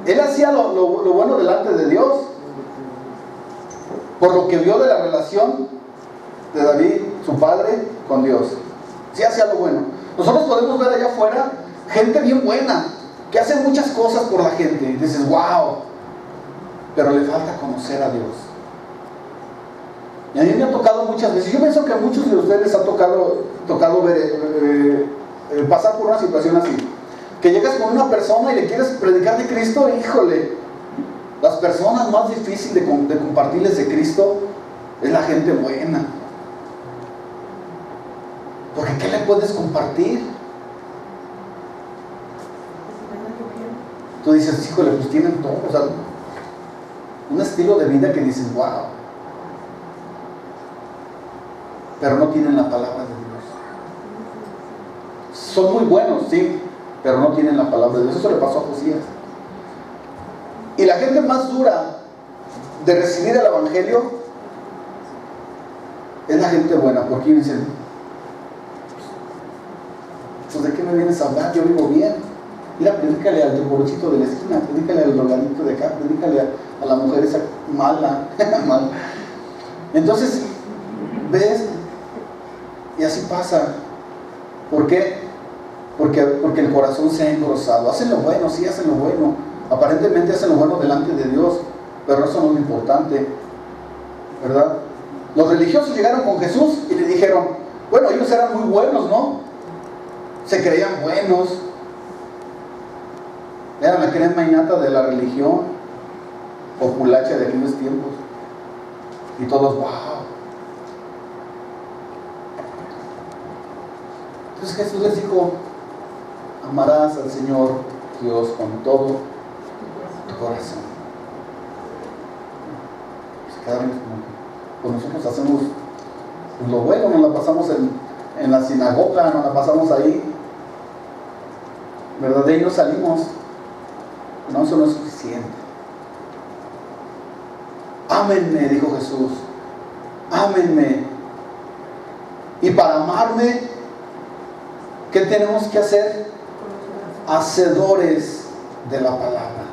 él hacía lo bueno delante de Dios, por lo que vio de la relación de David, su padre, con Dios. Sí hacía lo bueno. Nosotros podemos ver allá afuera gente bien buena, que hace muchas cosas por la gente, y dices, wow, pero le falta conocer a Dios. Y a mí me ha tocado muchas veces, yo pienso que a muchos de ustedes les ha tocado ver, pasar por una situación así, que llegas con una persona y le quieres predicar de Cristo. Híjole, las personas más difíciles de compartirles de Cristo es la gente buena. Porque ¿qué le puedes compartir? Tú dices, híjole, pues tienen todo, o sea, un estilo de vida que dices, wow, pero no tienen la palabra de Dios. Son muy buenos, sí, pero no tienen la palabra de Dios. Eso le pasó a Josías. Y la gente más dura de recibir el evangelio es la gente buena, porque dicen, pues ¿de qué me vienes a hablar? Yo vivo bien. Mira, predícale al borrachito de la esquina, predícale al drogadicto de acá, predícale a la mujer esa mala. Mala. Entonces, ¿ves? Y así pasa. ¿Por qué? Porque el corazón se ha engrosado. Hacen lo bueno, sí hacen lo bueno. Aparentemente hacen lo bueno delante de Dios, pero eso no es lo importante, ¿verdad? Los religiosos llegaron con Jesús y le dijeron, bueno, ellos eran muy buenos, ¿no? Se creían buenos. Eran la crema innata de la religión populacha de aquellos tiempos. Y todos, wow. Entonces Jesús les dijo, amarás al Señor Dios con todo tu corazón. Pues cada vez como nosotros hacemos pues lo bueno, nos la pasamos en la sinagoga, nos la pasamos ahí, ¿verdad? De ahí nos salimos. No, eso no es suficiente. Ámenme, dijo Jesús. Ámenme. Y para amarme, ¿qué tenemos que hacer? Hacedores de la palabra.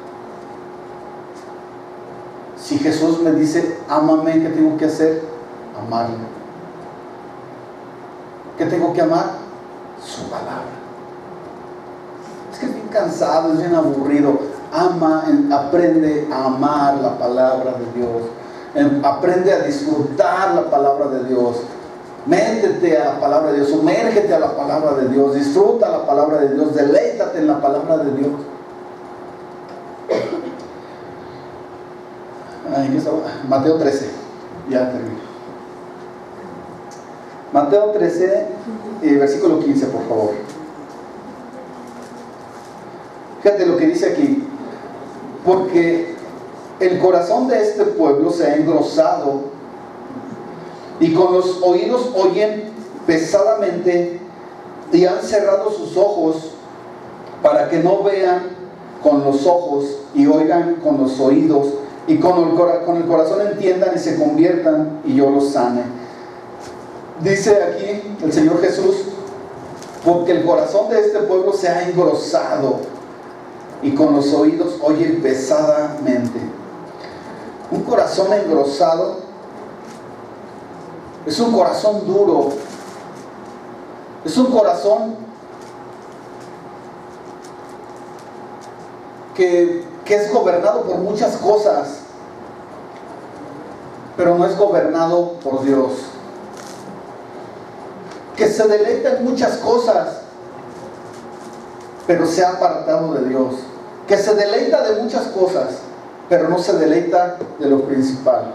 Si Jesús me dice, ámame, ¿qué tengo que hacer? Amarle. ¿Qué tengo que amar? Su palabra. Es que es bien cansado, es bien aburrido. Ama, aprende a amar la palabra de Dios. Aprende a disfrutar la palabra de Dios. Métete a la palabra de Dios, sumérgete a la palabra de Dios, disfruta la palabra de Dios, deleítate en la palabra de Dios. Mateo 13, ya termino. Mateo 13, versículo 15, por favor. Fíjate lo que dice aquí. Porque el corazón de este pueblo se ha engrosado y con los oídos oyen pesadamente y han cerrado sus ojos para que no vean con los ojos y oigan con los oídos y con el corazón entiendan y se conviertan y yo los sane. Dice aquí el Señor Jesús, porque el corazón de este pueblo se ha engrosado y con los oídos oyen pesadamente. Un corazón engrosado es un corazón duro, es un corazón que es gobernado por muchas cosas, pero no es gobernado por Dios, que se deleita en muchas cosas, pero se ha apartado de Dios, que se deleita de muchas cosas, pero no se deleita de lo principal,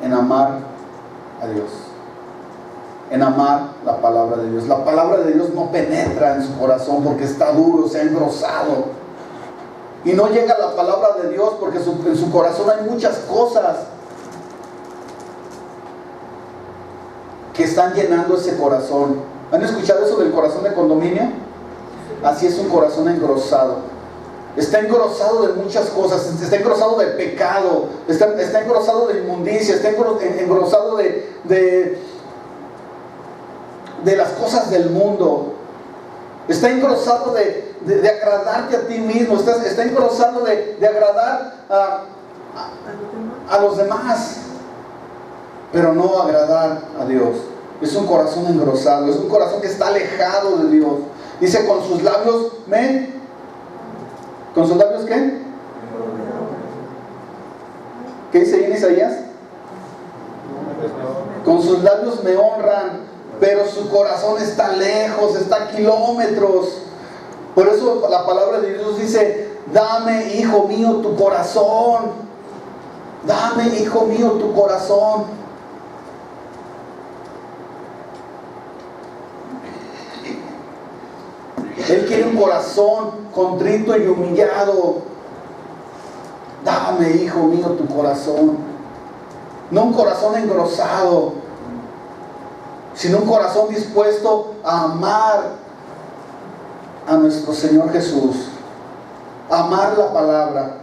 en amar a Dios, en amar la palabra de Dios. La palabra de Dios no penetra en su corazón porque está duro, se ha engrosado, y no llega la palabra de Dios porque en su corazón hay muchas cosas que están llenando ese corazón. ¿Han escuchado eso del corazón de condominio? Así es un corazón engrosado. Está engrosado de muchas cosas. Está engrosado de pecado. Está engrosado de inmundicia. Está engrosado de las cosas del mundo. Está engrosado de agradarte a ti mismo. Está engrosado de agradar a los demás, pero no agradar a Dios. Es un corazón engrosado. Es un corazón que está alejado de Dios. Dice, con sus labios ¿con sus labios qué? ¿Qué dice ahí en Isaías? Con sus labios me honran, pero su corazón está lejos, está a kilómetros. Por eso la palabra de Dios dice, dame, hijo mío, tu corazón. Dame, hijo mío, tu corazón. Él quiere un corazón contrito y humillado. Dame, hijo mío, tu corazón. No un corazón engrosado, sino un corazón dispuesto a amar a nuestro Señor Jesús, amar la palabra.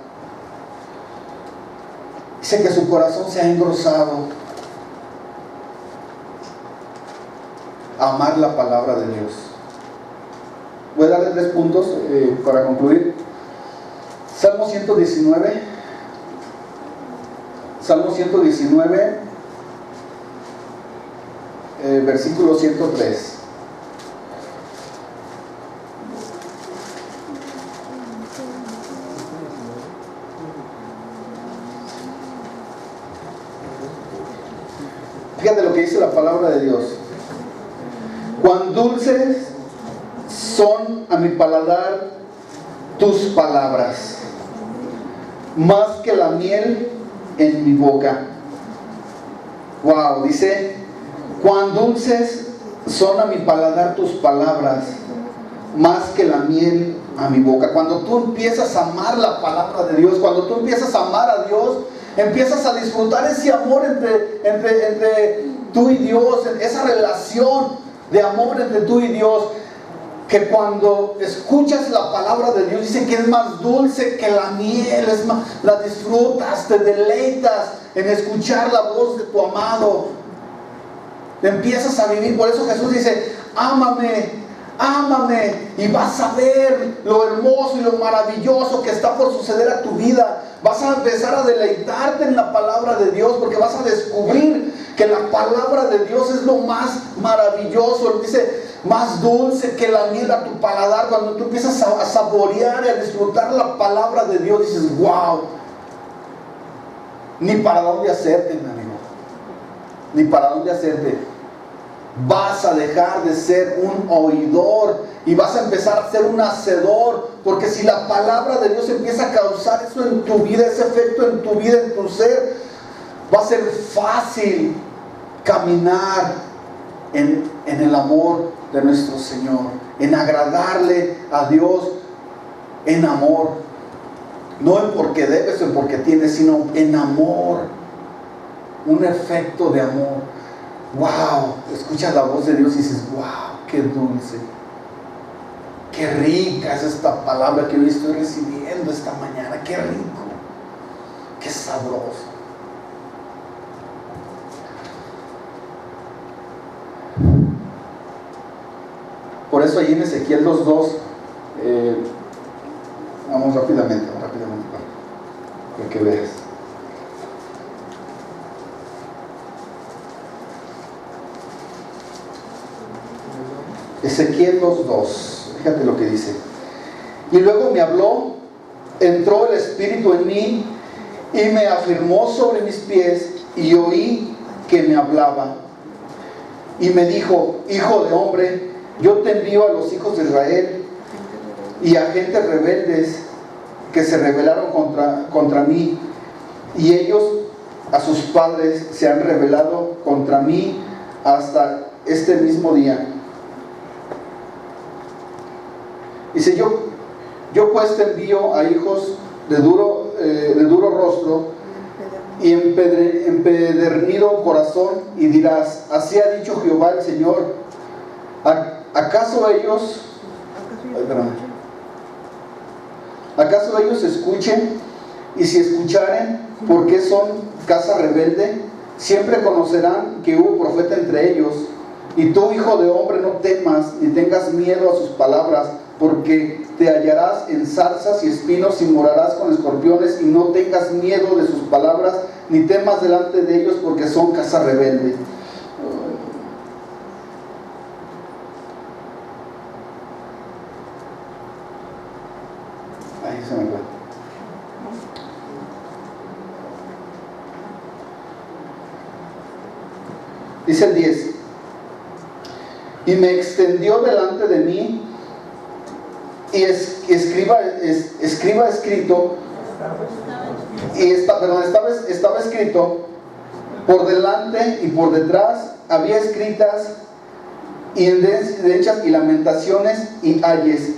Dice que su corazón se ha engrosado. Amar la palabra de Dios. Voy a darle 3 puntos para concluir. Salmo 119, Salmo 119, versículo 103. Fíjate lo que dice la palabra de Dios. Cuán dulces son a mi paladar tus palabras, más que la miel en mi boca. Wow, dice, cuán dulces son a mi paladar tus palabras, más que la miel a mi boca. Cuando tú empiezas a amar la palabra de Dios, cuando tú empiezas a amar a Dios, empiezas a disfrutar ese amor entre tú y Dios, esa relación de amor entre tú y Dios, que cuando escuchas la palabra de Dios, dice que es más dulce que la miel, es más, la disfrutas, te deleitas en escuchar la voz de tu amado, empiezas a vivir. Por eso Jesús dice, ámame, ámame, y vas a ver lo hermoso y lo maravilloso que está por suceder a tu vida. Vas a empezar a deleitarte en la palabra de Dios, porque vas a descubrir que la palabra de Dios es lo más maravilloso. Dice, más dulce que la miel a tu paladar. Cuando tú empiezas a saborear y a disfrutar la palabra de Dios, dices, wow, ni para dónde hacerte, mi amigo, ni para dónde hacerte. Vas a dejar de ser un oidor y vas a empezar a ser un hacedor, porque si la palabra de Dios empieza a causar eso en tu vida, ese efecto en tu vida, en tu ser, va a ser fácil caminar en el amor de nuestro Señor, en agradarle a Dios en amor, no en porque debes o en porque tienes, sino en amor, un efecto de amor. Wow, escuchas la voz de Dios y dices, wow, qué dulce, qué rica es esta palabra que hoy estoy recibiendo esta mañana, qué rico, qué sabroso. Por eso ahí en Ezequiel 2:2, vamos rápidamente para que veas. Ezequiel 2:2, fíjate lo que dice. Y luego me habló, entró el Espíritu en mí y me afirmó sobre mis pies, y oí que me hablaba. Y me dijo, hijo de hombre, yo te envío a los hijos de Israel y a gentes rebeldes que se rebelaron contra mí, y ellos a sus padres se han rebelado contra mí hasta este mismo día. Dice, yo pues te envío a hijos de duro rostro y empedernido corazón, y dirás, así ha dicho Jehová el Señor, ¿acaso ellos escuchen? Y si escucharen, ¿por qué son casa rebelde? Siempre conocerán que hubo profeta entre ellos. Y tú, hijo de hombre, no temas ni tengas miedo a sus palabras, porque te hallarás en zarzas y espinos y morarás con escorpiones, y no tengas miedo de sus palabras, ni temas delante de ellos, porque son casa rebelde. Ahí se me fue. Dice el 10. Y me extendió delante de mí, y estaba escrito por delante y por detrás, había escritas y endechas y lamentaciones y ayes.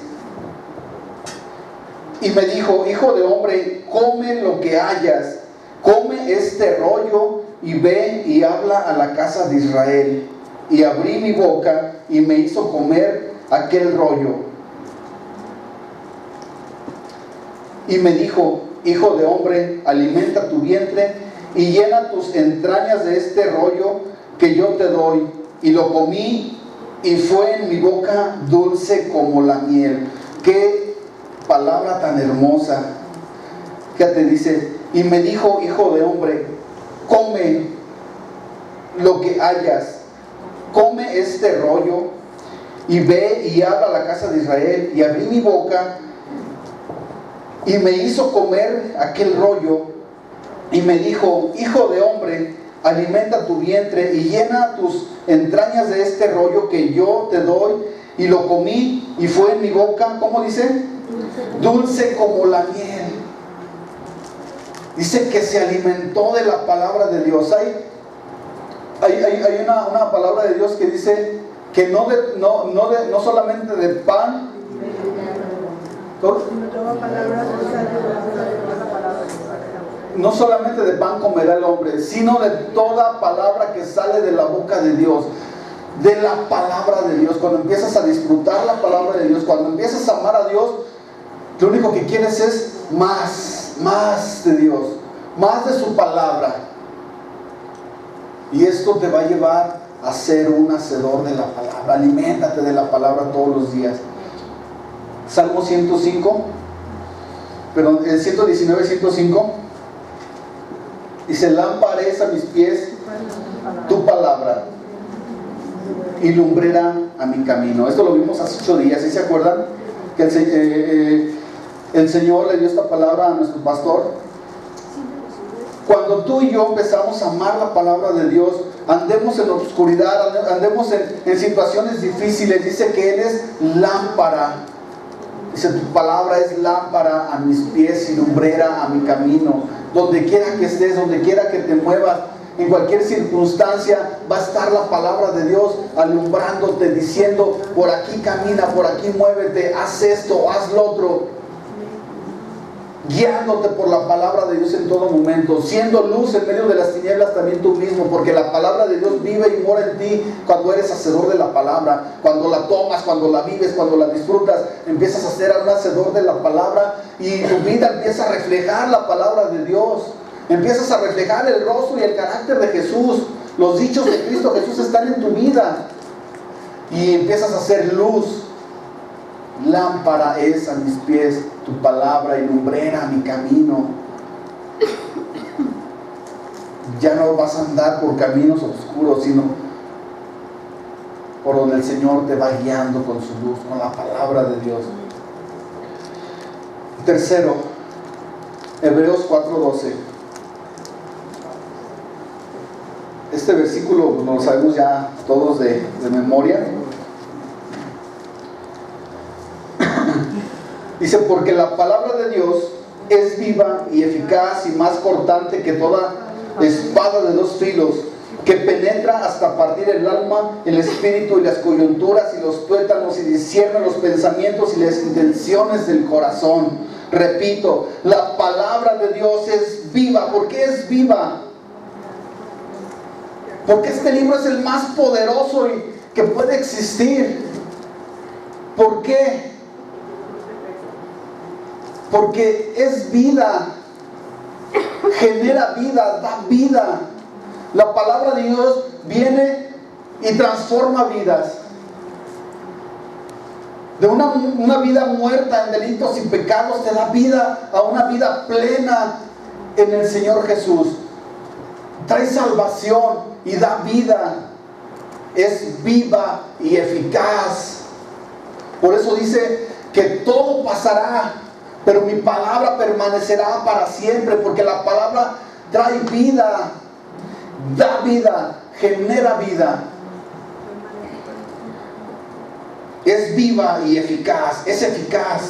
Y me dijo, hijo de hombre, come lo que hayas, come este rollo y ve y habla a la casa de Israel. Y abrí mi boca y me hizo comer aquel rollo. Y me dijo, hijo de hombre, alimenta tu vientre y llena tus entrañas de este rollo que yo te doy. Y lo comí, y fue en mi boca dulce como la miel. Qué palabra tan hermosa. Fíjate, dice, y me dijo, hijo de hombre, come lo que hayas, come este rollo y ve y habla a la casa de Israel. Y abrí mi boca y me hizo comer aquel rollo y me dijo: hijo de hombre, alimenta tu vientre y llena tus entrañas de este rollo que yo te doy. Y lo comí y fue en mi boca, ¿cómo dice? Dulce como la miel. Dice que se alimentó de la palabra de Dios. Hay una palabra de Dios que dice que no solamente de pan, no solamente de pan comerá el hombre, sino de toda palabra que sale de la boca de Dios. De la palabra de Dios. Cuando empiezas a disfrutar la palabra de Dios, cuando empiezas a amar a Dios, lo único que quieres es más de Dios, más de su palabra. Y esto te va a llevar a ser un hacedor de la palabra. Aliméntate de la palabra todos los días. Salmo 105, pero el 119, 105 dice: lámpara es a mis pies tu palabra y lumbrera a mi camino. Esto lo vimos hace 8 días, ¿sí se acuerdan? Que el Señor le dio esta palabra a nuestro pastor. Cuando tú y yo empezamos a amar la palabra de Dios, andemos en la oscuridad, andemos en situaciones difíciles, dice que Él es lámpara. Dice: tu palabra es lámpara a mis pies y lumbrera a mi camino. Donde quiera que estés, donde quiera que te muevas, en cualquier circunstancia, va a estar la palabra de Dios alumbrándote, diciendo: por aquí camina, por aquí muévete, haz esto, haz lo otro. Guiándote por la palabra de Dios en todo momento, siendo luz en medio de las tinieblas también tú mismo, porque la palabra de Dios vive y mora en ti cuando eres hacedor de la palabra, cuando la tomas, cuando la vives, cuando la disfrutas. Empiezas a ser un hacedor de la palabra y tu vida empieza a reflejar la palabra de Dios. Empiezas a reflejar el rostro y el carácter de Jesús. Los dichos de Cristo Jesús están en tu vida y empiezas a ser luz. Lámpara es a mis pies tu palabra y lumbrera a mi camino. Ya no vas a andar por caminos oscuros, sino por donde el Señor te va guiando con su luz, con la palabra de Dios. Tercero, Hebreos 4:12. Este versículo lo sabemos ya todos de memoria. Dice: porque la palabra de Dios es viva y eficaz y más cortante que toda espada de 2 filos, que penetra hasta partir el alma, el espíritu y las coyunturas y los tuétanos, y discierne los pensamientos y las intenciones del corazón. Repito, la palabra de Dios es viva. ¿Por qué es viva? Porque este libro es el más poderoso que puede existir. ¿Por qué? Porque es vida, genera vida, da vida. La palabra de Dios viene y transforma vidas. De una vida muerta en delitos y pecados, te da vida a una vida plena en el Señor Jesús. Trae salvación y da vida. Es viva y eficaz. Por eso dice que todo pasará, pero mi palabra permanecerá para siempre, porque la palabra trae vida, da vida, genera vida. Es viva y eficaz, es eficaz.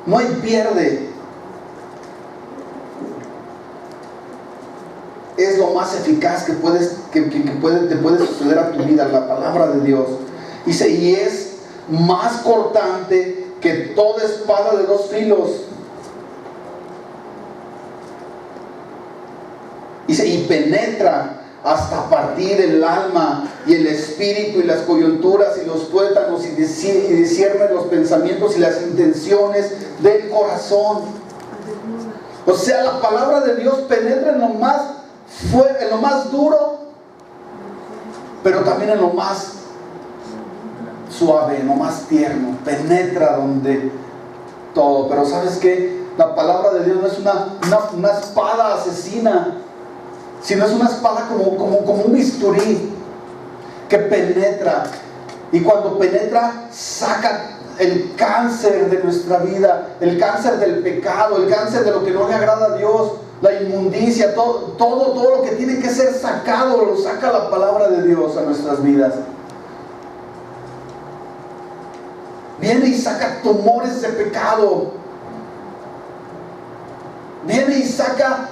No hay pierde. Es lo más eficaz que te puede suceder a tu vida, la palabra de Dios. Dice: y es más cortante que toda espada de 2 filos. Dice: y penetra hasta partir el alma y el espíritu y las coyunturas y los tuétanos, y discierne los pensamientos y las intenciones del corazón. O sea, la palabra de Dios penetra en lo más duro, pero también en lo más suave, en lo más tierno. Penetra donde todo. Pero ¿sabes qué? La palabra de Dios no es una espada asesina. sino es una espada como un bisturí que penetra. Y cuando penetra, saca el cáncer de nuestra vida, el cáncer del pecado, el cáncer de lo que no le agrada a Dios, la inmundicia, todo lo que tiene que ser sacado, lo saca la palabra de Dios a nuestras vidas. Viene y saca tumores de pecado. Viene y saca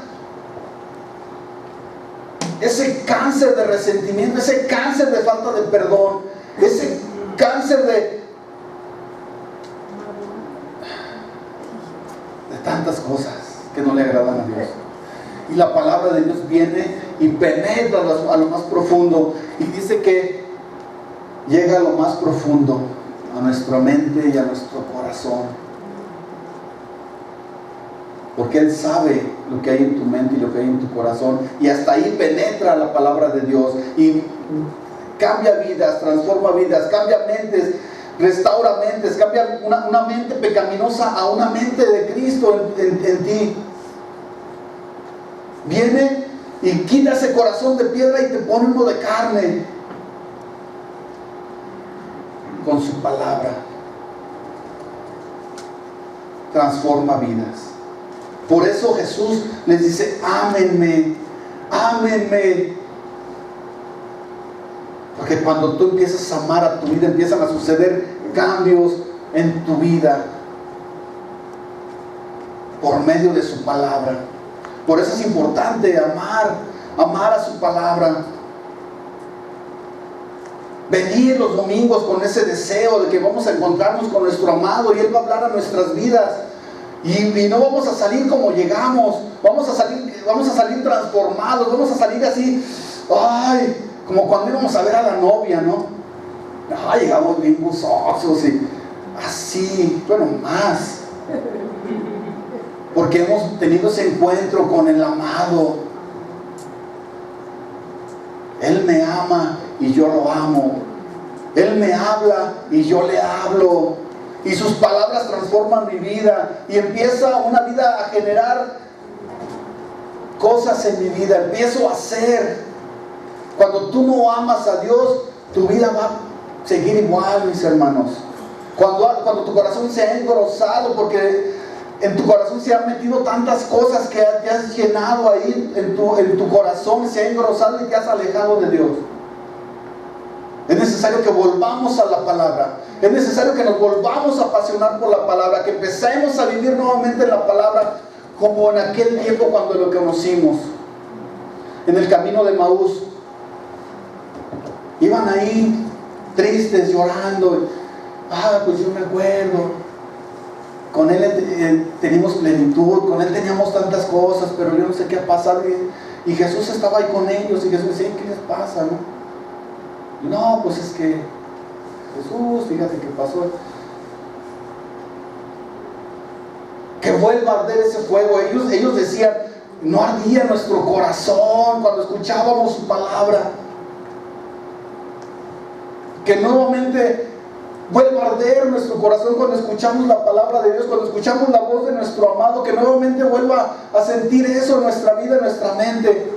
ese cáncer de resentimiento, ese cáncer de falta de perdón, ese cáncer de tantas cosas que no le agradan a Dios. Y la palabra de Dios viene y penetra a lo más profundo, y dice que llega a lo más profundo, a nuestra mente y a nuestro corazón. Porque Él sabe lo que hay en tu mente y lo que hay en tu corazón. Y hasta ahí penetra la palabra de Dios. Y cambia vidas, transforma vidas, cambia mentes, restaura mentes, cambia una mente pecaminosa a una mente de Cristo en ti. Viene y quita ese corazón de piedra y te pone uno de carne. Con su palabra. Transforma vidas. Por eso Jesús les dice: ámenme, ámenme. Porque cuando tú empiezas a amar a tu vida, empiezan a suceder cambios en tu vida por medio de su palabra. Por eso es importante amar a su palabra. Venir los domingos con ese deseo de que vamos a encontrarnos con nuestro amado y Él va a hablar a nuestras vidas. Y no vamos a salir como llegamos, vamos a salir transformados, vamos a salir así, como cuando íbamos a ver a la novia, ¿no? Llegamos bien gozosos y así, bueno, más. Porque hemos tenido ese encuentro con el amado. Él me ama y yo lo amo. Él me habla y yo le hablo. Y sus palabras transforman mi vida. Y empieza una vida a generar cosas en mi vida. Empiezo a hacer. Cuando tú no amas a Dios, tu vida va a seguir igual, mis hermanos. Cuando tu corazón se ha engrosado, porque en tu corazón se han metido tantas cosas que te has llenado ahí, en tu corazón se ha engrosado y te has alejado de Dios. Es necesario que volvamos a la palabra. Es necesario que nos volvamos a apasionar por la palabra, que empecemos a vivir nuevamente la palabra como en aquel tiempo cuando lo conocimos. En el camino de Maús, iban ahí tristes, llorando. Pues yo me acuerdo, con Él teníamos plenitud, con Él teníamos tantas cosas, pero yo no sé qué ha pasado. Y Jesús estaba ahí con ellos, y Jesús decía: ¿qué les pasa, no? No, pues es que Jesús, fíjate qué pasó. Que vuelva a arder ese fuego. Ellos decían: no ardía nuestro corazón cuando escuchábamos su palabra. Que nuevamente vuelva a arder nuestro corazón cuando escuchamos la palabra de Dios, cuando escuchamos la voz de nuestro amado. Que nuevamente vuelva a sentir eso en nuestra vida, en nuestra mente.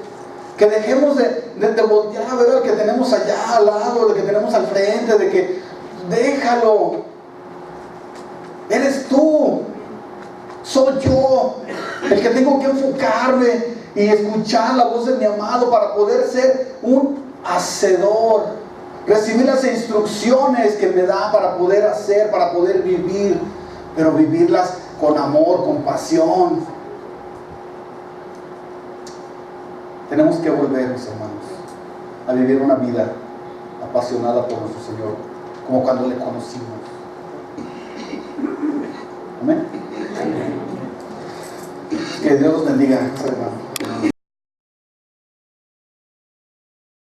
Que dejemos de voltear a ver al que tenemos allá al lado, al que tenemos al frente, de que déjalo. Eres tú, soy yo el que tengo que enfocarme y escuchar la voz de mi amado para poder ser un hacedor, recibir las instrucciones que me da para poder hacer, para poder vivir, pero vivirlas con amor, con pasión. Tenemos que volver, mis hermanos, a vivir una vida apasionada por nuestro Señor, como cuando le conocimos. Amén. Que Dios los bendiga, hermanos.